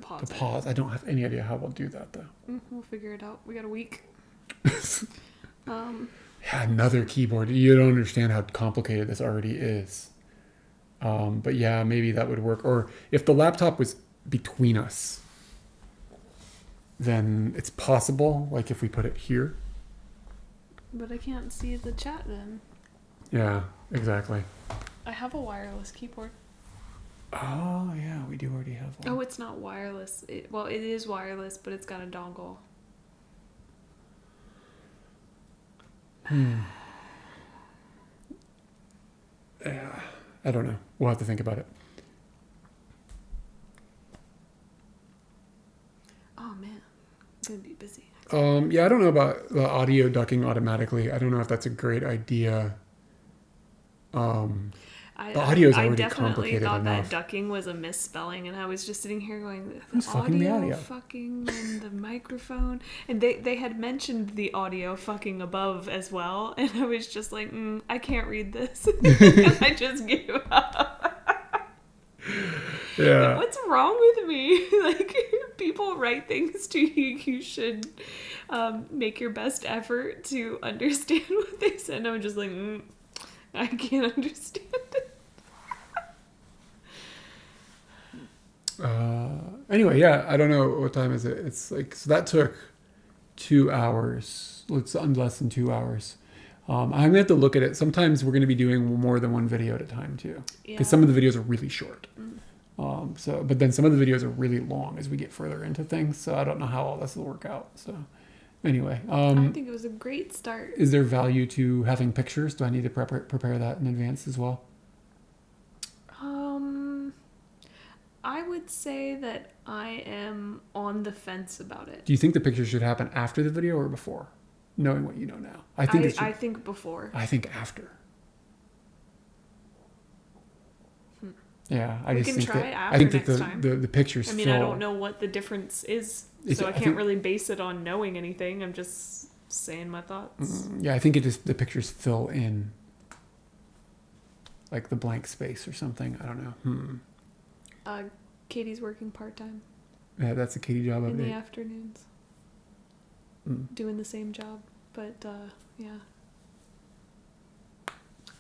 pause. I don't have any idea how we'll do that though. We'll figure it out. We got a week. Yeah, another keyboard. You don't understand how complicated this already is. But yeah, maybe that would work. Or if the laptop was between us, then it's possible. Like if we put it here. But I can't see the chat then. Yeah, exactly. I have a wireless keyboard. Oh yeah, we do already have one. Oh, it's not wireless. It is wireless, but it's got a dongle. Yeah, I don't know. We'll have to think about it. Oh man, I'm gonna be busy. Yeah, I don't know about the audio ducking automatically. I don't know if that's a great idea. The audio is already complicated I definitely thought enough. that ducking was a misspelling, and I was just sitting here going, Who's fucking the audio? fucking, and the microphone, and they had mentioned the audio fucking above as well, and I was just like, I can't read this, and I just gave up. Yeah. What's wrong with me? Like, people write things to you, you should make your best effort to understand what they said. I'm just like, I can't understand it. Anyway, yeah, I don't know what time is it. It's like, so that took 2 hours. It's less than 2 hours. I'm gonna have to look at it. Sometimes we're gonna be doing more than one video at a time too, because some of the videos are really short. But then some of the videos are really long as we get further into things. So I don't know how all this will work out. So anyway, I think it was a great start. is there value to having pictures? Do I need to prepare that in advance as well? I would say that I am on the fence about it. Do you think the pictures should happen after the video or before, knowing what you know now? I think before. I think after. Yeah, We can try it after next time. the pictures. I mean, I don't know what the difference is, so I can't really base it on knowing anything. I'm just saying my thoughts. Yeah, I think the pictures fill in, like the blank space or something. I don't know. Katie's working part-time Yeah, that's a Katie job in the update. afternoons. Doing the same job, but yeah.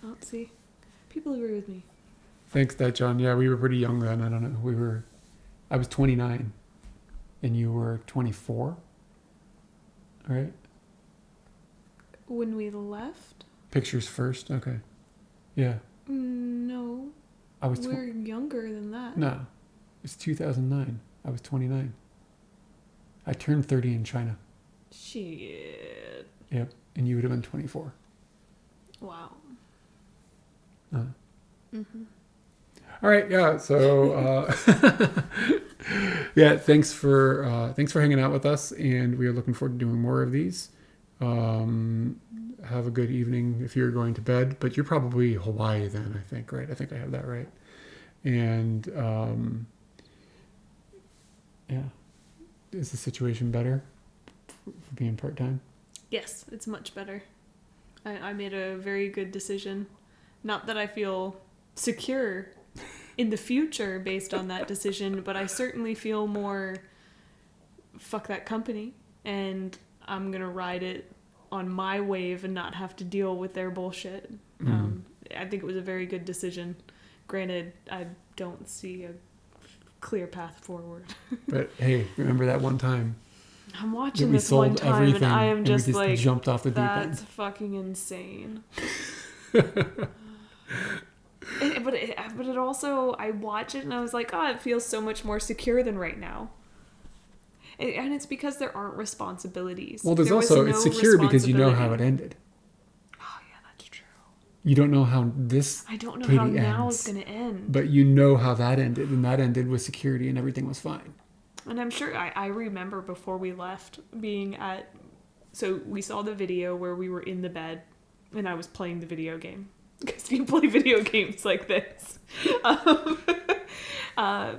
Oh, see, people agree with me. Thanks, that John. Yeah, we were pretty young then. I don't know. I was 29, and you were 24, right? When we left? Pictures first. Okay. Yeah. No, I was. we're younger than that. No, it's 2009. I was 29. I turned 30 in China. Shit. Yep, and you would have been 24. Wow. All right, yeah. So, yeah, thanks for hanging out with us, and we are looking forward to doing more of these. Have a good evening if you're going to bed, but you're probably Hawaii then, I think, right? I think I have that right. And yeah, is the situation better for being part-time? Yes, it's much better. I made a very good decision. Not that I feel secure in the future based on that decision, but I certainly feel more fuck that company, and I'm gonna ride it on my wave and not have to deal with their bullshit. I think it was a very good decision. Granted, I don't see a clear path forward. But hey, remember that one time I'm watching we this one sold time everything and I am and we just just like, jumped off the deep that's end. fucking insane. But it also, I watch it and I was like, oh, it feels so much more secure than right now. And it's because there aren't responsibilities. Well, there's There was also, no it's secure because you know how it responsibility. ended. Oh, yeah, that's true. You don't know how this I don't know Katie how now ends, is going to end. but you know how that ended, and that ended with security and everything was fine. And I'm sure I remember before we left being at. So we saw the video where we were in the bed and I was playing the video game. Because you play video games like this. I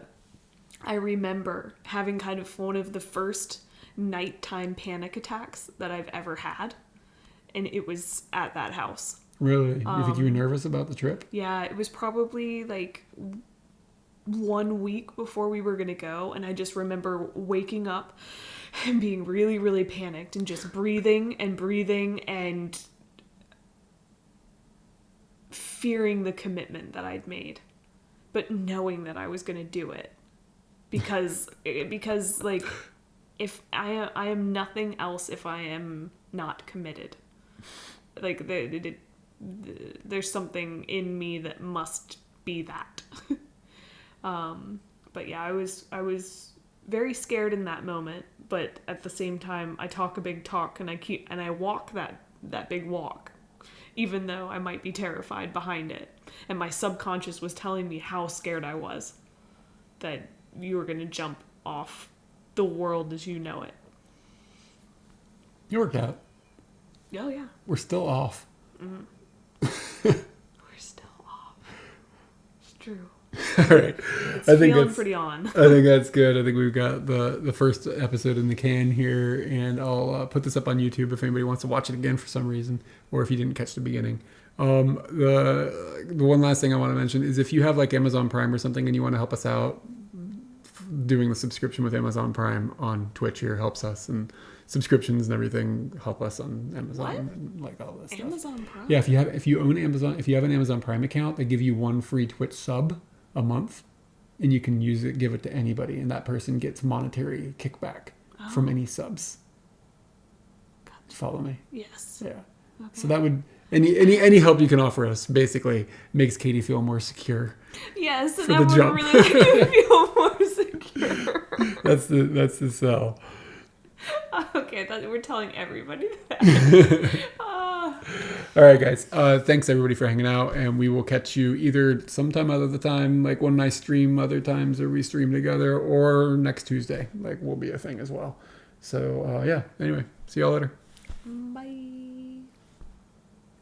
remember having kind of one of the first nighttime panic attacks that I've ever had. And it was at that house. Really? You think you were nervous about the trip? Yeah, it was probably like 1 week before we were going to go. And I just remember waking up and being really, really panicked and just breathing and fearing the commitment that I'd made, but knowing that I was going to do it because like if I am nothing else if I am not committed. Like there's something in me that must be that. But yeah, I was very scared in that moment, but at the same time I talk a big talk and I walk that big walk, even though I might be terrified behind it. And my subconscious was telling me how scared I was that you were going to jump off the world as you know it. You worked out. Oh yeah. We're still off. We're still off. It's true. All right. It's I think feeling that's pretty on. I think that's good. I think we've got the first episode in the can here, and I'll put this up on YouTube if anybody wants to watch it again for some reason, or if you didn't catch the beginning. The one last thing I want to mention is if you have like Amazon Prime or something and you want to help us out, doing the subscription with Amazon Prime on Twitch here helps us, and subscriptions and everything help us on Amazon and like all this stuff. Amazon Prime? Yeah, if you have an Amazon Prime account, they give you one free Twitch sub a month, and you can give it to anybody, and that person gets monetary kickback from any subs. Gotcha. Follow me? Yes. Yeah. Okay. So that would any help you can offer us basically makes Katie feel more secure. Yes, and For that the would jump. really make me feel more secure. That's the sell. Okay, we're telling everybody that. All right, guys. Thanks everybody for hanging out, and we will catch you either sometime other the time, like when I stream other times, or we stream together, or next Tuesday, like will be a thing as well. So yeah. Anyway, see y'all later. Bye.